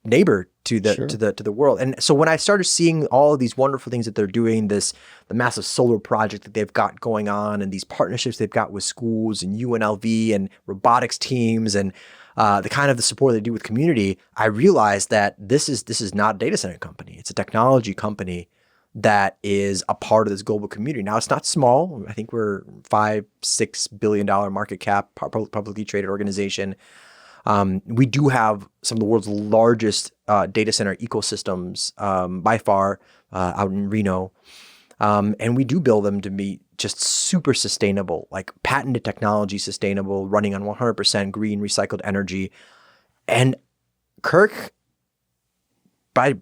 Speaker 1: neighbor to the world. And so when I started seeing all of these wonderful things that they're doing, the massive solar project that they've got going on, and these partnerships they've got with schools and UNLV and robotics teams, and the support they do with community, I realized that this is not a data center company. It's a technology company that is a part of this global community. Now, it's not small. I think we're $5-6 billion market cap, publicly traded organization. We do have some of the world's largest data center ecosystems by far out in Reno. And we do build them to be just super sustainable, like patented technology sustainable, running on 100% green recycled energy. And Kirk, I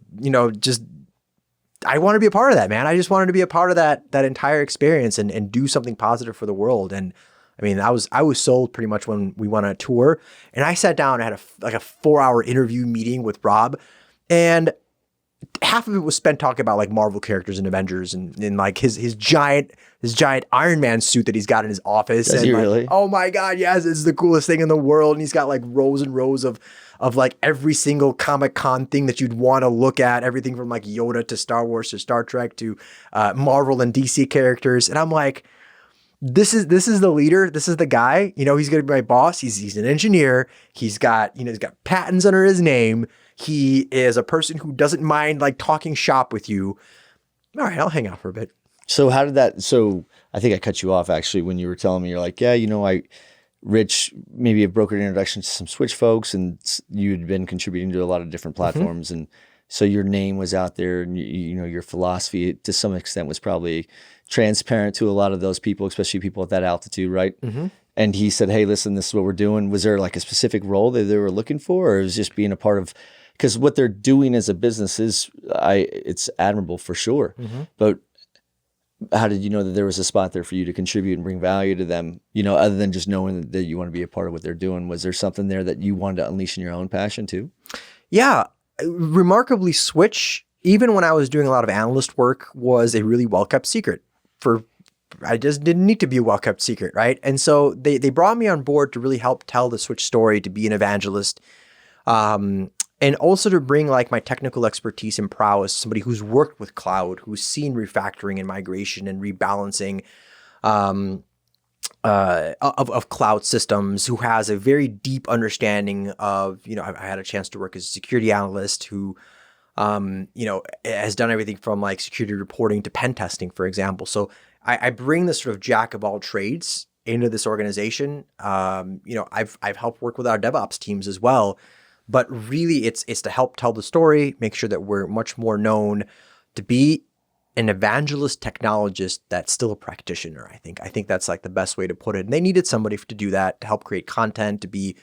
Speaker 1: want to be a part of that, man. I just wanted to be a part of that entire experience and do something positive for the world. And I was sold pretty much when we went on a tour, and I sat down and had a 4-hour interview meeting with Rob, and half of it was spent talking about like Marvel characters and Avengers and like his giant Iron Man suit that he's got in his office.
Speaker 2: Does he really?
Speaker 1: Oh my God, yes, it's the coolest thing in the world. And he's got like rows and rows of like every single Comic-Con thing that you'd want to look at, everything from like Yoda to Star Wars to Star Trek to Marvel and DC characters. And I'm like, this is the leader. This is the guy. He's going to be my boss. He's an engineer. He's got patents under his name. He is a person who doesn't mind like talking shop with you. All right, I'll hang out for a bit.
Speaker 2: So how did that? So I think I cut you off actually when you were telling me, you're like, yeah, Rich maybe a brokered introduction to some Switch folks, and you'd been contributing to a lot of different platforms, mm-hmm. and so your name was out there, and your philosophy to some extent was probably transparent to a lot of those people, especially people at that altitude, right? Mm-hmm. And he said, hey, listen, this is what we're doing. Was there like a specific role that they were looking for, or was just being a part of? Because what they're doing as a business it's admirable for sure. Mm-hmm. But how did you know that there was a spot there for you to contribute and bring value to them? You know, other than just knowing that you want to be a part of what they're doing, was there something there that you wanted to unleash in your own passion too?
Speaker 1: Yeah, remarkably, Switch, even when I was doing a lot of analyst work, was a really well-kept secret. I just didn't need to be a well-kept secret, right? And so they brought me on board to really help tell the Switch story, to be an evangelist, and also to bring like my technical expertise and prowess, somebody who's worked with cloud, who's seen refactoring and migration and rebalancing of cloud systems, who has a very deep understanding of, I had a chance to work as a security analyst who, has done everything from like security reporting to pen testing, for example. So I bring this sort of jack of all trades into this organization. I've helped work with our DevOps teams as well, but really it's to help tell the story, make sure that we're much more known, to be an evangelist technologist that's still a practitioner. I think that's like the best way to put it. And they needed somebody to do that, to help create content, to be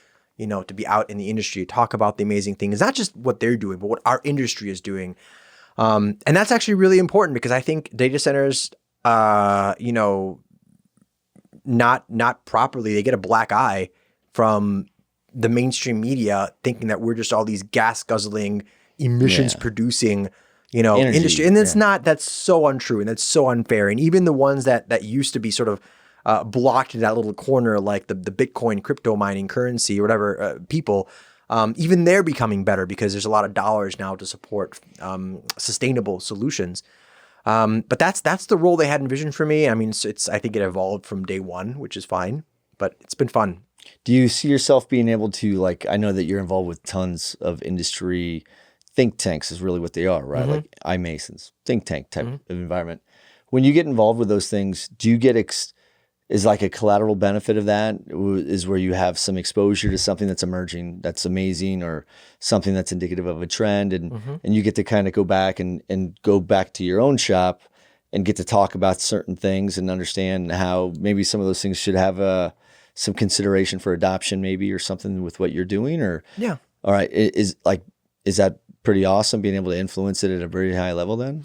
Speaker 1: out in the industry, to talk about the amazing things, not just what they're doing, but what our industry is doing. And that's actually really important, because I think data centers, not properly, they get a black eye from the mainstream media, thinking that we're just all these gas guzzling, emissions producing,
Speaker 2: Energy,
Speaker 1: industry. And that's so untrue, and that's so unfair. And even the ones that used to be sort of blocked in that little corner, like the Bitcoin crypto mining currency or whatever, people, even they're becoming better, because there's a lot of dollars now to support sustainable solutions. But that's the role they had envisioned for me. I mean, I think it evolved from day one, which is fine, but it's been fun.
Speaker 2: Do you see yourself being able to, like, I know that you're involved with tons of industry think tanks is really what they are, right? Like iMasons, think tank type of environment. When you get involved with those things, do you get, is like a collateral benefit of that is where you have some exposure to something that's emerging, that's amazing, or something that's indicative of a trend, and you get to kind of go back and go back to your own shop and get to talk about certain things and understand how maybe some of those things should have some consideration for adoption, maybe, or something with what you're doing? Or
Speaker 1: yeah.
Speaker 2: All right. Is that pretty awesome, being able to influence it at a very high level then?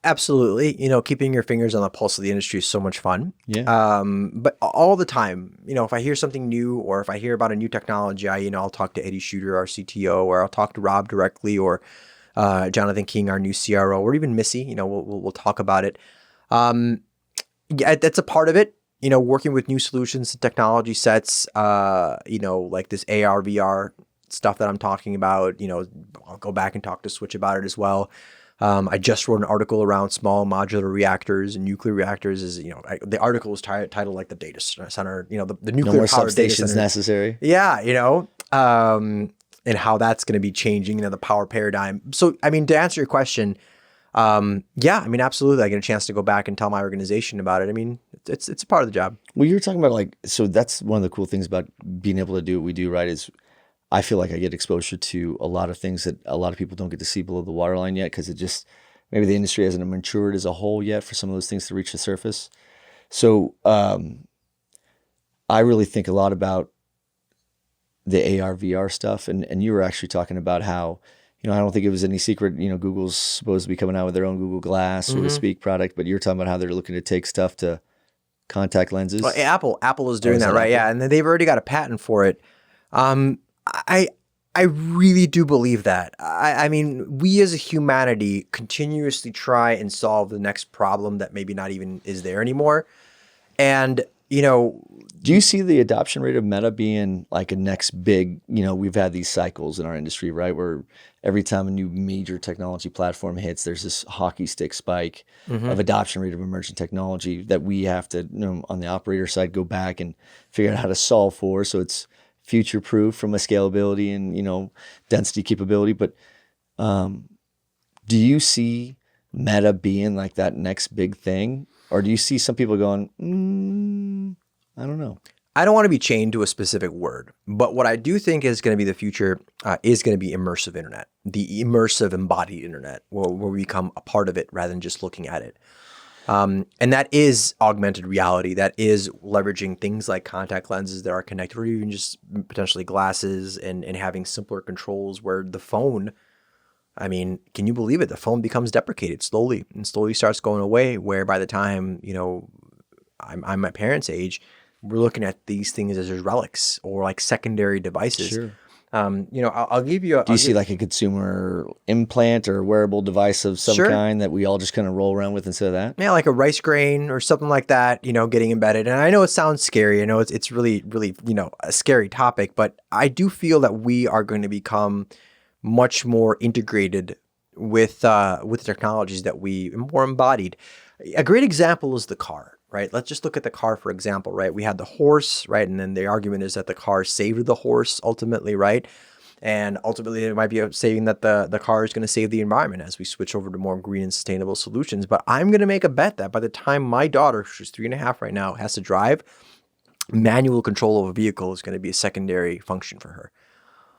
Speaker 1: Absolutely. Keeping your fingers on the pulse of the industry is so much fun.
Speaker 2: Yeah.
Speaker 1: But all the time, if I hear something new, or if I hear about a new technology, I'll talk to Eddie Shooter, our CTO, or I'll talk to Rob directly, or Jonathan King, our new CRO, or even Missy. We'll talk about it. Yeah, that's a part of it. Working with new solutions and technology sets, like this AR, VR stuff that I'm talking about, I'll go back and talk to Switch about it as well. I just wrote an article around small modular reactors and nuclear reactors. The article was titled like the data center, the nuclear power data center
Speaker 2: necessary.
Speaker 1: Yeah, and how that's going to be changing, the power paradigm. So, to answer your question, absolutely. I get a chance to go back and tell my organization about it. It's a part of the job.
Speaker 2: Well, you were talking about so that's one of the cool things about being able to do what we do, right? Is I feel like I get exposure to a lot of things that a lot of people don't get to see below the waterline yet, because maybe the industry hasn't matured as a whole yet for some of those things to reach the surface. So I really think a lot about the AR, VR stuff. And you were actually talking about how, I don't think it was any secret, Google's supposed to be coming out with their own Google Glass, so to speak, product, but you're talking about how they're looking to take stuff to contact lenses.
Speaker 1: Well, Apple is doing that, right? Apple? Yeah. And they've already got a patent for it. I really do believe that. We as a humanity continuously try and solve the next problem that maybe not even is there anymore. And,
Speaker 2: do you see the adoption rate of Meta being like a next big, we've had these cycles in our industry, right? Where every time a new major technology platform hits, there's this hockey stick spike of adoption rate of emerging technology that we have to, on the operator side, go back and figure out how to solve for. So it's future-proof from a scalability and, density capability. But do you see Meta being like that next big thing? Or do you see some people going, I don't know.
Speaker 1: I don't want to be chained to a specific word, but what I do think is going to be the future is going to be immersive internet, the immersive embodied internet, where we become a part of it rather than just looking at it. And that is augmented reality. That is leveraging things like contact lenses that are connected, or even just potentially glasses, and having simpler controls where the phone I mean, can you believe it? The phone becomes deprecated slowly and slowly starts going away, where by the time, I'm my parents' age, we're looking at these things as relics or like secondary devices.
Speaker 2: Sure.
Speaker 1: I'll give you.
Speaker 2: Do you see like a consumer implant or wearable device of some kind that we all just kind of roll around with instead of that?
Speaker 1: Yeah, like a rice grain or something like that, getting embedded. And I know it sounds scary. I know it's really, really, a scary topic, but I do feel that we are going to become much more integrated with technologies that we more embodied. A great example is the car, right? Let's just look at the car, for example, right? We had the horse, right? And then the argument is that the car saved the horse ultimately, right? And ultimately, it might be saying that the car is going to save the environment as we switch over to more green and sustainable solutions. But I'm going to make a bet that by the time my daughter, she's 3.5 right now, has to drive, manual control of a vehicle is going to be a secondary function for her.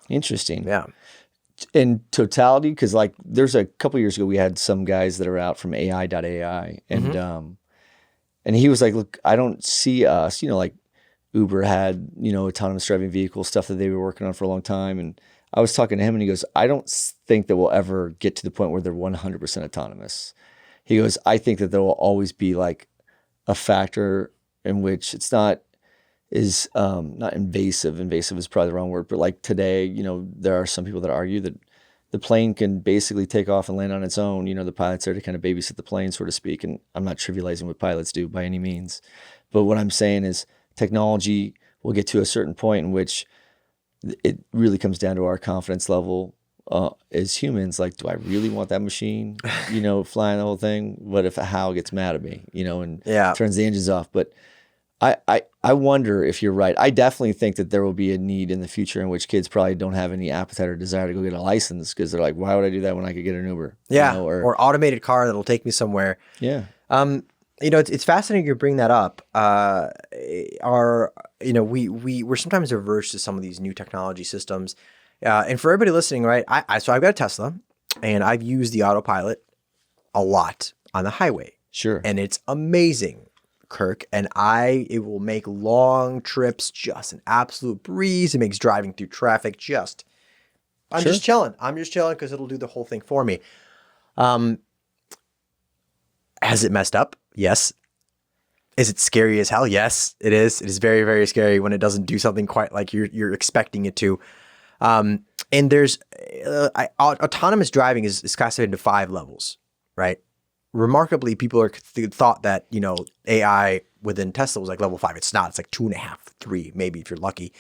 Speaker 2: Interesting.
Speaker 1: Yeah.
Speaker 2: In totality, because like there's a couple years ago, we had some guys that are out from AI.ai, and and he was like, look, I don't see us, like Uber had, autonomous driving vehicle stuff that they were working on for a long time. And I was talking to him and he goes, I don't think that we'll ever get to the point where they're 100% autonomous. He goes, I think that there will always be like a factor in which it's not invasive. Invasive is probably the wrong word, but like today, there are some people that argue that the plane can basically take off and land on its own. The pilot's there to kind of babysit the plane, so to speak. And I'm not trivializing what pilots do by any means. But what I'm saying is technology will get to a certain point in which it really comes down to our confidence level as humans. Like, do I really want that machine, flying the whole thing? What if Hal gets mad at me, and turns the engines off? But I wonder if you're right. I definitely think that there will be a need in the future in which kids probably don't have any appetite or desire to go get a license because they're like, why would I do that when I could get an Uber?
Speaker 1: Yeah, or automated car that'll take me somewhere.
Speaker 2: Yeah.
Speaker 1: It's fascinating you bring that up. We're sometimes averse to some of these new technology systems. And for everybody listening, right, so I've got a Tesla and I've used the autopilot a lot on the highway.
Speaker 2: Sure.
Speaker 1: And it's amazing, Kirk, and it will make long trips just an absolute breeze. It makes driving through traffic just chilling. I'm just chilling because it'll do the whole thing for me. Has it messed up? Yes. Is it scary as hell? Yes, it is. It is very, very scary when it doesn't do something quite like you're expecting it to. And there's autonomous driving is classified into 5 levels, right? Remarkably, people are thought that, AI within Tesla was like level 5. It's not. It's like 2.5, 3, maybe if you're lucky.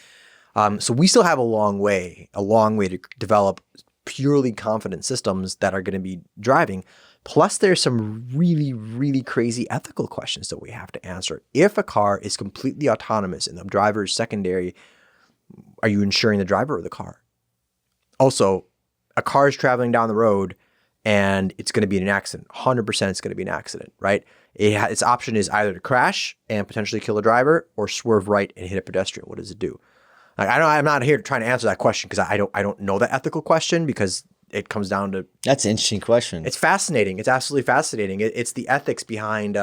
Speaker 1: So we still have a long way to develop purely confident systems that are going to be driving. Plus, there's some really, really crazy ethical questions that we have to answer. If a car is completely autonomous and the driver is secondary, are you insuring the driver or the car? Also, a car is traveling down the road and it's going to be an accident. 100% it's going to be an accident, right? Its option is either to crash and potentially kill a driver or swerve right and hit a pedestrian. What does it do? I'm not here trying to answer that question because I don't know that ethical question because it comes down to...
Speaker 2: That's an interesting question.
Speaker 1: It's fascinating. It's absolutely fascinating. It's the ethics behind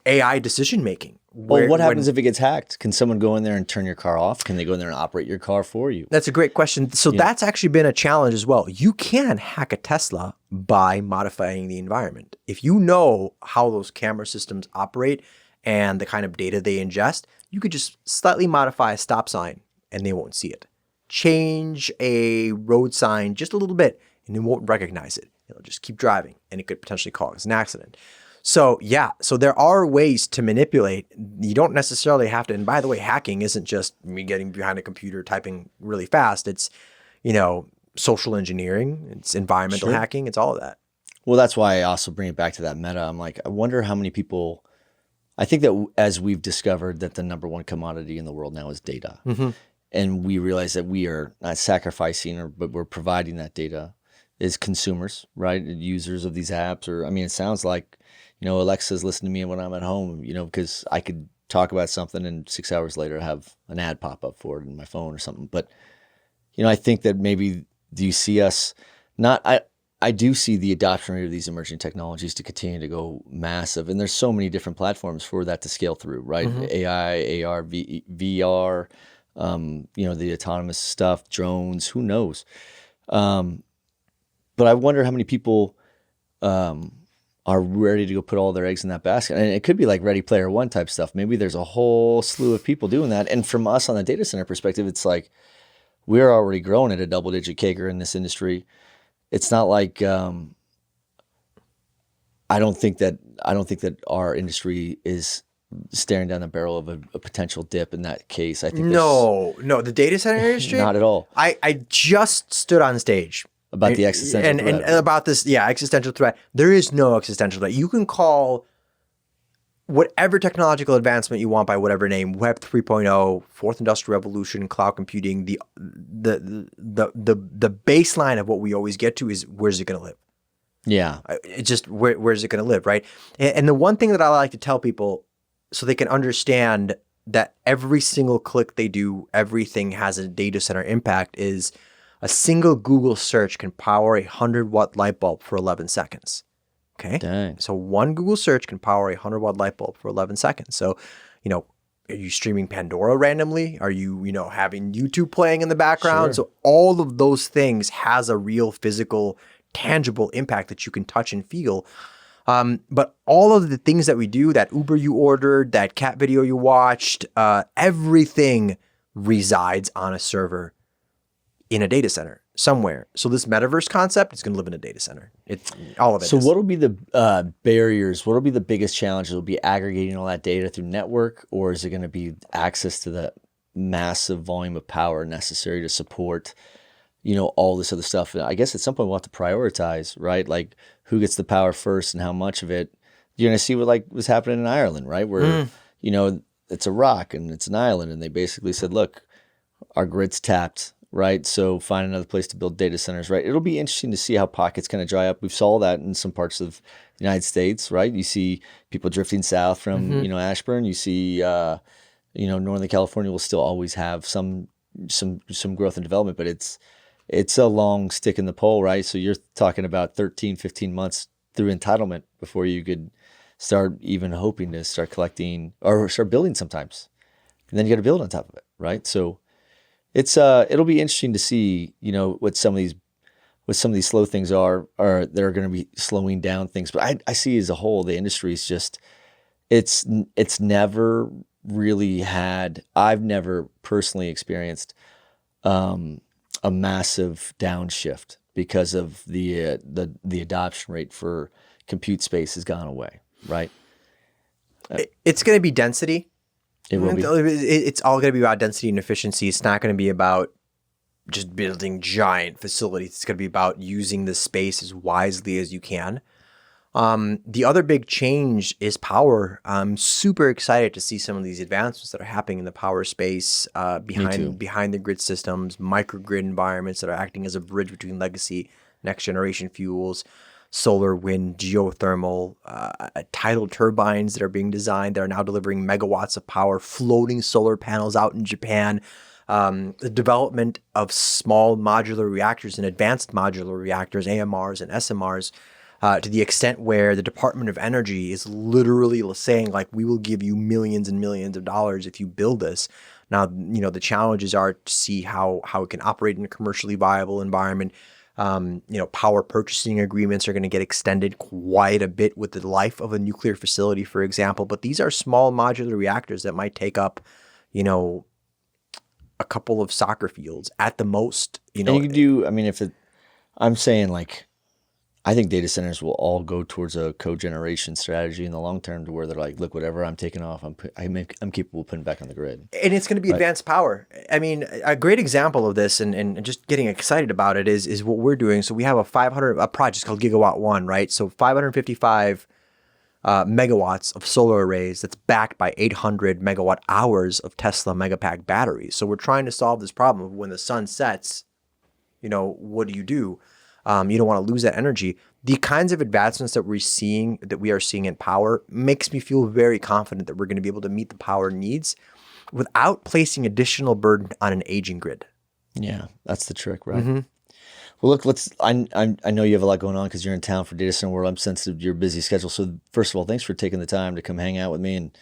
Speaker 1: AI decision making.
Speaker 2: Well, what happens if it gets hacked? Can someone go in there and turn your car off? Can they go in there and operate your car for you?
Speaker 1: That's a great question. So that's actually been a challenge as well. You can hack a Tesla by modifying the environment. If you know how those camera systems operate and the kind of data they ingest, you could just slightly modify a stop sign and they won't see it. Change a road sign just a little bit and it won't recognize it. It'll just keep driving and it could potentially cause an accident. So there are ways to manipulate. You don't necessarily have to, and by the way, hacking isn't just me getting behind a computer typing really fast. It's, social engineering, it's environmental hacking, it's all of that.
Speaker 2: Well, that's why I also bring it back to that meta. I'm like, I wonder how many people, I think that as we've discovered that the number one commodity in the world now is data. Mm-hmm. And we realize that we are not sacrificing, but we're providing that data as consumers, right? Users of these apps, it sounds like, Alexa's listening to me when I'm at home, because I could talk about something and 6 hours later have an ad pop up for it in my phone or something. But, I think that maybe do you see us I do see the adoption rate of these emerging technologies to continue to go massive. And there's so many different platforms for that to scale through, right? Mm-hmm. AI, AR, VR, the autonomous stuff, drones, who knows? But I wonder how many people are ready to go put all their eggs in that basket. And it could be like Ready Player One type stuff. Maybe there's a whole slew of people doing that. And from us on the data center perspective, it's like we're already growing at a double-digit CAGR in this industry. It's not like I don't think that our industry is staring down the barrel of a potential dip in that case. I think
Speaker 1: no, the data center industry,
Speaker 2: not at all.
Speaker 1: I just stood on stage
Speaker 2: about the existential threat.
Speaker 1: And about this, existential threat. There is no existential threat. You can call whatever technological advancement you want by whatever name, Web 3.0, Fourth Industrial Revolution, cloud computing. The baseline of what we always get to is where's it going to live?
Speaker 2: Yeah,
Speaker 1: it's just where's it going to live, right? And the one thing that I like to tell people, so they can understand that every single click they do, everything has a data center impact, is a single Google search can power a 100-watt light bulb for 11 seconds. Okay.
Speaker 2: Dang.
Speaker 1: So one Google search can power a 100-watt light bulb for 11 seconds. So, are you streaming Pandora randomly? Are you, having YouTube playing in the background?
Speaker 2: Sure.
Speaker 1: So all of those things has a real physical, tangible impact that you can touch and feel. But all of the things that we do, that Uber you ordered, that cat video you watched, everything resides on a server in a data center somewhere. So this metaverse concept is going to live in a data center. It's all of it.
Speaker 2: So what will be the barriers? What will be the biggest challenges? Will it be aggregating all that data through network, or is it going to be access to the massive volume of power necessary to support, all this other stuff? I guess at some point we'll have to prioritize, right? Like who gets the power first and how much of it. You're going to see what was happening in Ireland, right? Where, it's a rock and it's an island, and they basically said, look, our grid's tapped. Right. So find another place to build data centers. Right. It'll be interesting to see how pockets kind of dry up. We've saw that in some parts of the United States. Right. You see people drifting south from, Ashburn. You see, Northern California will still always have some growth and development, but it's a long stick in the pole. Right. So you're talking about 13, 15 months through entitlement before you could start even hoping to start collecting or start building sometimes. And then you got to build on top of it. Right. So it'll be interesting to see, what some of these slow things are that are going to be slowing down things. But I see as a whole, the industry is just, it's never really I've never personally experienced a massive downshift because of the adoption rate for compute space has gone away, right?
Speaker 1: It's going to be density.
Speaker 2: It will be.
Speaker 1: It's all going to be about density and efficiency. It's not going to be about just building giant facilities. It's going to be about using the space as wisely as you can. The other big change is power. I'm super excited to see some of these advancements that are happening in the power space behind the grid systems, microgrid environments that are acting as a bridge between legacy, next generation fuels, solar, wind, geothermal, tidal turbines that are being designed that are now delivering megawatts of power, floating solar panels out in Japan, the development of small modular reactors and advanced modular reactors, AMRs and SMRs, to the extent where the Department of Energy is literally saying, like, we will give you millions and millions of dollars if you build this. Now, the challenges are to see how it can operate in a commercially viable environment. Power purchasing agreements are going to get extended quite a bit with the life of a nuclear facility, for example. But these are small modular reactors that might take up, a couple of soccer fields at the most.
Speaker 2: And you can do. I mean, I'm saying, like, I think data centers will all go towards a cogeneration strategy in the long term, to where they're like, look, whatever I'm taking off, I'm capable of putting back on the grid.
Speaker 1: And it's going to be advanced power. I mean, a great example of this, and just getting excited about it, is what we're doing. So we have a project called Gigawatt One, right? So 555 megawatts of solar arrays that's backed by 800 megawatt hours of Tesla Megapack batteries. So we're trying to solve this problem of when the sun sets, what do? You don't want to lose that energy. The kinds of advancements that we are seeing in power makes me feel very confident that we're going to be able to meet the power needs without placing additional burden on an aging grid.
Speaker 2: Yeah, that's the trick, right? Mm-hmm. Well, look, I know you have a lot going on because you're in town for Data Center World. I'm sensitive to your busy schedule. So first of all, thanks for taking the time to come hang out with me and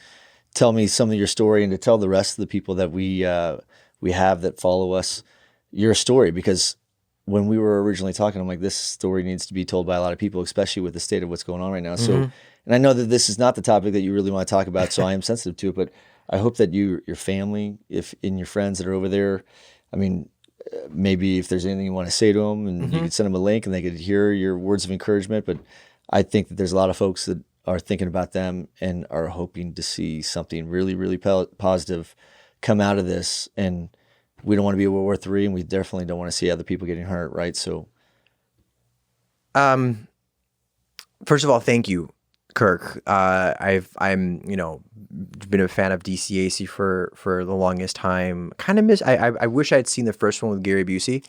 Speaker 2: tell me some of your story, and to tell the rest of the people that we have that follow us your story, because when we were originally talking, I'm like, this story needs to be told by a lot of people, especially with the state of what's going on right now. So, and I know that this is not the topic that you really want to talk about, so I am sensitive to it, but I hope that your family, and your friends that are over there, I mean, maybe if there's anything you want to say to them, and you could send them a link and they could hear your words of encouragement. But I think that there's a lot of folks that are thinking about them and are hoping to see something really, really positive come out of this. And we don't want to be a World War III, and we definitely don't want to see other people getting hurt, right? So,
Speaker 1: first of all, thank you, Kirk. I'm been a fan of DCAC for the longest time. Kind of I wish I'd seen the first one with Gary Busey.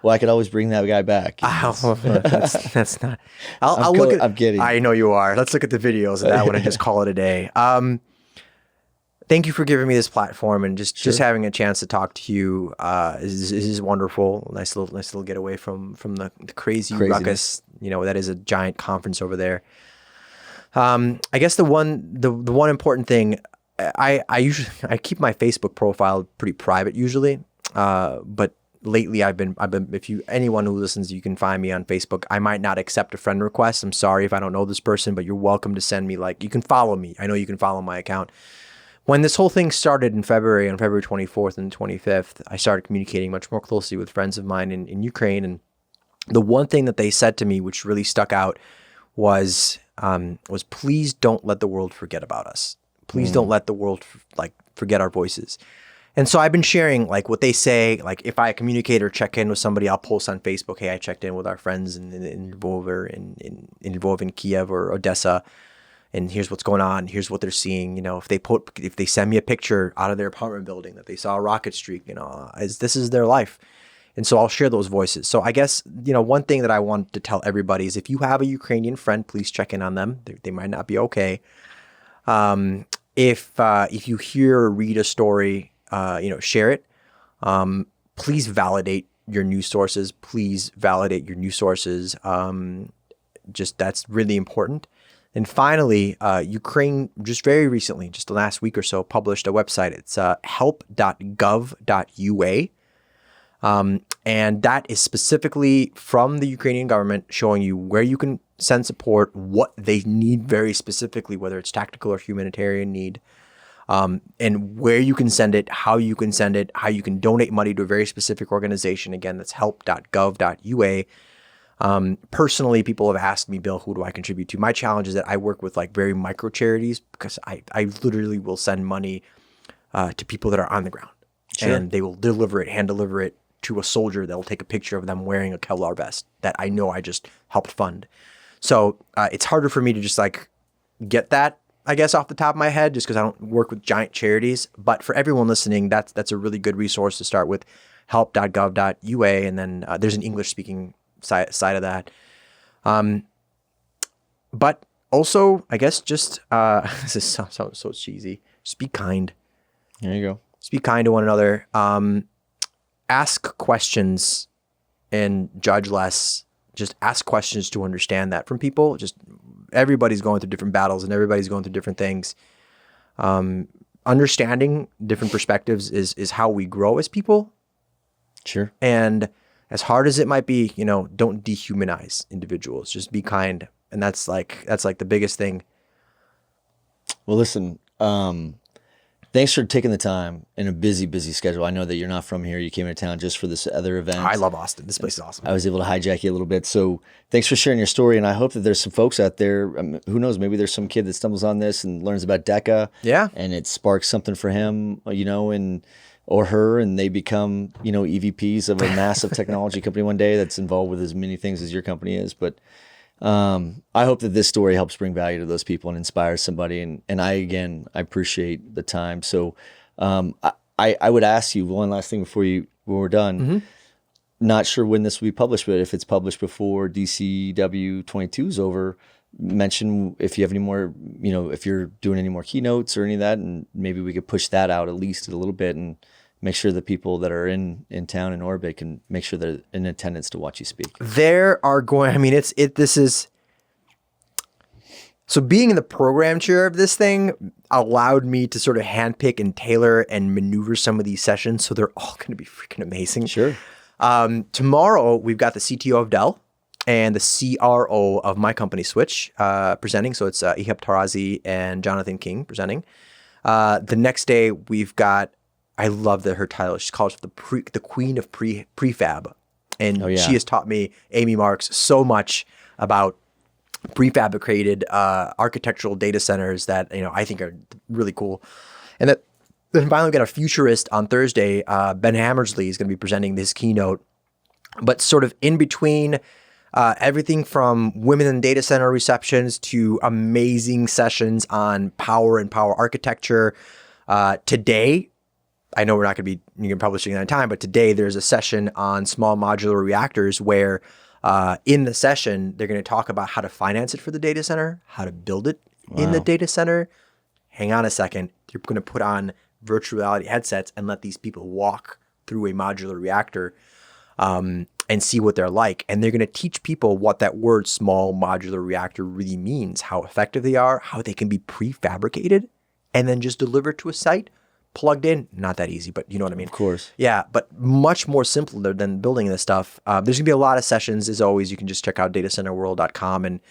Speaker 2: Well, I could always bring that guy back.
Speaker 1: That's not. I'll look at.
Speaker 2: I'm kidding.
Speaker 1: I know you are. Let's look at the videos of that one and just call it a day. Thank you for giving me this platform, and just having a chance to talk to you is wonderful. Nice little getaway from the crazy ruckus. That is a giant conference over there. I guess the one important thing, I keep my Facebook profile pretty private usually, but lately I've been anyone who listens, you can find me on Facebook. I might not accept a friend request. I'm sorry if I don't know this person, but you're welcome to send me, you can follow me. I know you can follow my account. When this whole thing started in February, on February 24th and 25th, I started communicating much more closely with friends of mine in Ukraine. And the one thing that they said to me, which really stuck out, was please don't let the world forget about us. Please don't let the world forget our voices. And so I've been sharing what they say. If I communicate or check in with somebody, I'll post on Facebook, hey, I checked in with our friends in Lvov or in Kiev or Odessa, and here's what's going on. Here's what they're seeing. If they send me a picture out of their apartment building that they saw a rocket streak, this is their life. And so I'll share those voices. So I guess, one thing that I want to tell everybody is if you have a Ukrainian friend, please check in on them. They might not be okay. If you hear or read a story, share it. Please validate your news sources. That's really important. And finally, Ukraine just very recently, just the last week or so, published a website. It's help.gov.ua. And that is specifically from the Ukrainian government showing you where you can send support, what they need very specifically, whether it's tactical or humanitarian need, and where you can send it, how you can send it, how you can donate money to a very specific organization. Again, that's help.gov.ua. Personally, people have asked me, Bill, who do I contribute to? My challenge is that I work with very micro charities because I literally will send money to people that are on the ground. Sure. And they will hand deliver it to a soldier that will take a picture of them wearing a Kevlar vest that I know I just helped fund. So it's harder for me to just get that, I guess, off the top of my head, just because I don't work with giant charities. But for everyone listening, that's a really good resource to start with, help.gov.ua. And then there's an English speaking side of that. But also, I guess just, this sounds so cheesy, just be kind.
Speaker 2: There you go.
Speaker 1: Just be kind to one another. Ask questions and judge less. Just ask questions to understand that from people. Just everybody's going through different battles and everybody's going through different things. Understanding different perspectives is how we grow as people.
Speaker 2: Sure.
Speaker 1: And as hard as it might be, don't dehumanize individuals. Just be kind. And that's the biggest thing.
Speaker 2: Well, listen, thanks for taking the time in a busy schedule. I know that you're not from here. You came into town just for this other event.
Speaker 1: I love Austin. This place is awesome.
Speaker 2: I was able to hijack you a little bit. So thanks for sharing your story. And I hope that there's some folks out there, who knows, maybe there's some kid that stumbles on this and learns about DECA.
Speaker 1: Yeah.
Speaker 2: And it sparks something for him, or her, and they become, EVPs of a massive technology company one day that's involved with as many things as your company is. But I hope that this story helps bring value to those people and inspires somebody. And I appreciate the time. So I would ask you one last thing when we're done. Mm-hmm. Not sure when this will be published, but if it's published before DCW 22 is over, mention if you have any more, if you're doing any more keynotes or any of that, and maybe we could push that out at least a little bit and make sure the people that are in town in orbit can make sure they're in attendance to watch you speak.
Speaker 1: So being in the program chair of this thing allowed me to sort of handpick and tailor and maneuver some of these sessions. So they're all going to be freaking amazing.
Speaker 2: Sure.
Speaker 1: Tomorrow, we've got the CTO of Dell and the CRO of my company, Switch, presenting. So it's Ihab Tarazi and Jonathan King presenting. The next day, we've got, I love her title. She calls it the Queen of Prefab. And she has taught me, Amy Marks, so much about prefabricated architectural data centers that I think are really cool. And then finally we got a futurist on Thursday. Ben Hammersley is going to be presenting this keynote. But sort of in between everything from women in data center receptions to amazing sessions on power and power architecture. Today, I know we're not going to be publishing that in time, but today there's a session on small modular reactors where in the session, they're going to talk about how to finance it for the data center, how to build it in the data center. Hang on a second. You're going to put on virtual reality headsets and let these people walk through a modular reactor and see what they're like. And they're going to teach people what that word small modular reactor really means, how effective they are, how they can be prefabricated and then just delivered to a site. Plugged in, not that easy, but you know what I mean?
Speaker 2: Of course.
Speaker 1: Yeah, but much more simpler than building this stuff. There's going to be a lot of sessions. As always, you can just check out datacenterworld.com and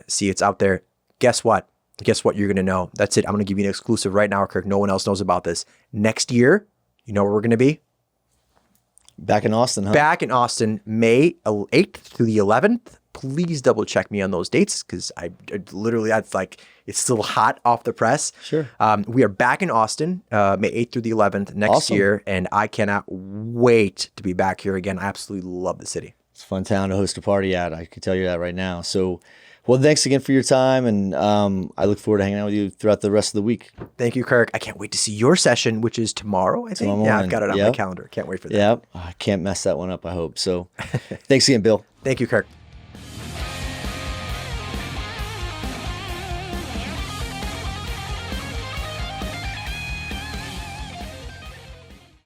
Speaker 1: see it's out there. Guess what? Guess what you're going to know? That's it. I'm going to give you an exclusive right now, Kirk. No one else knows about this. Next year, you know where we're going to be?
Speaker 2: Back in Austin, huh?
Speaker 1: Back in Austin, May 8th through the 11th. Please double check me on those dates because I literally, that's like, it's still hot off the press.
Speaker 2: Sure.
Speaker 1: We are back in Austin, May 8th through the 11th next year. And I cannot wait to be back here again. I absolutely love the city.
Speaker 2: It's a fun town to host a party at. I can tell you that right now. So, well, thanks again for your time. And I look forward to hanging out with you throughout the rest of the week.
Speaker 1: Thank you, Kirk. I can't wait to see your session, which is tomorrow, I think.
Speaker 2: Tomorrow
Speaker 1: Yeah,
Speaker 2: morning.
Speaker 1: I've got it on my calendar. Can't wait for that.
Speaker 2: Yep. I can't mess that one up, I hope. So thanks again, Bill.
Speaker 1: Thank you, Kirk.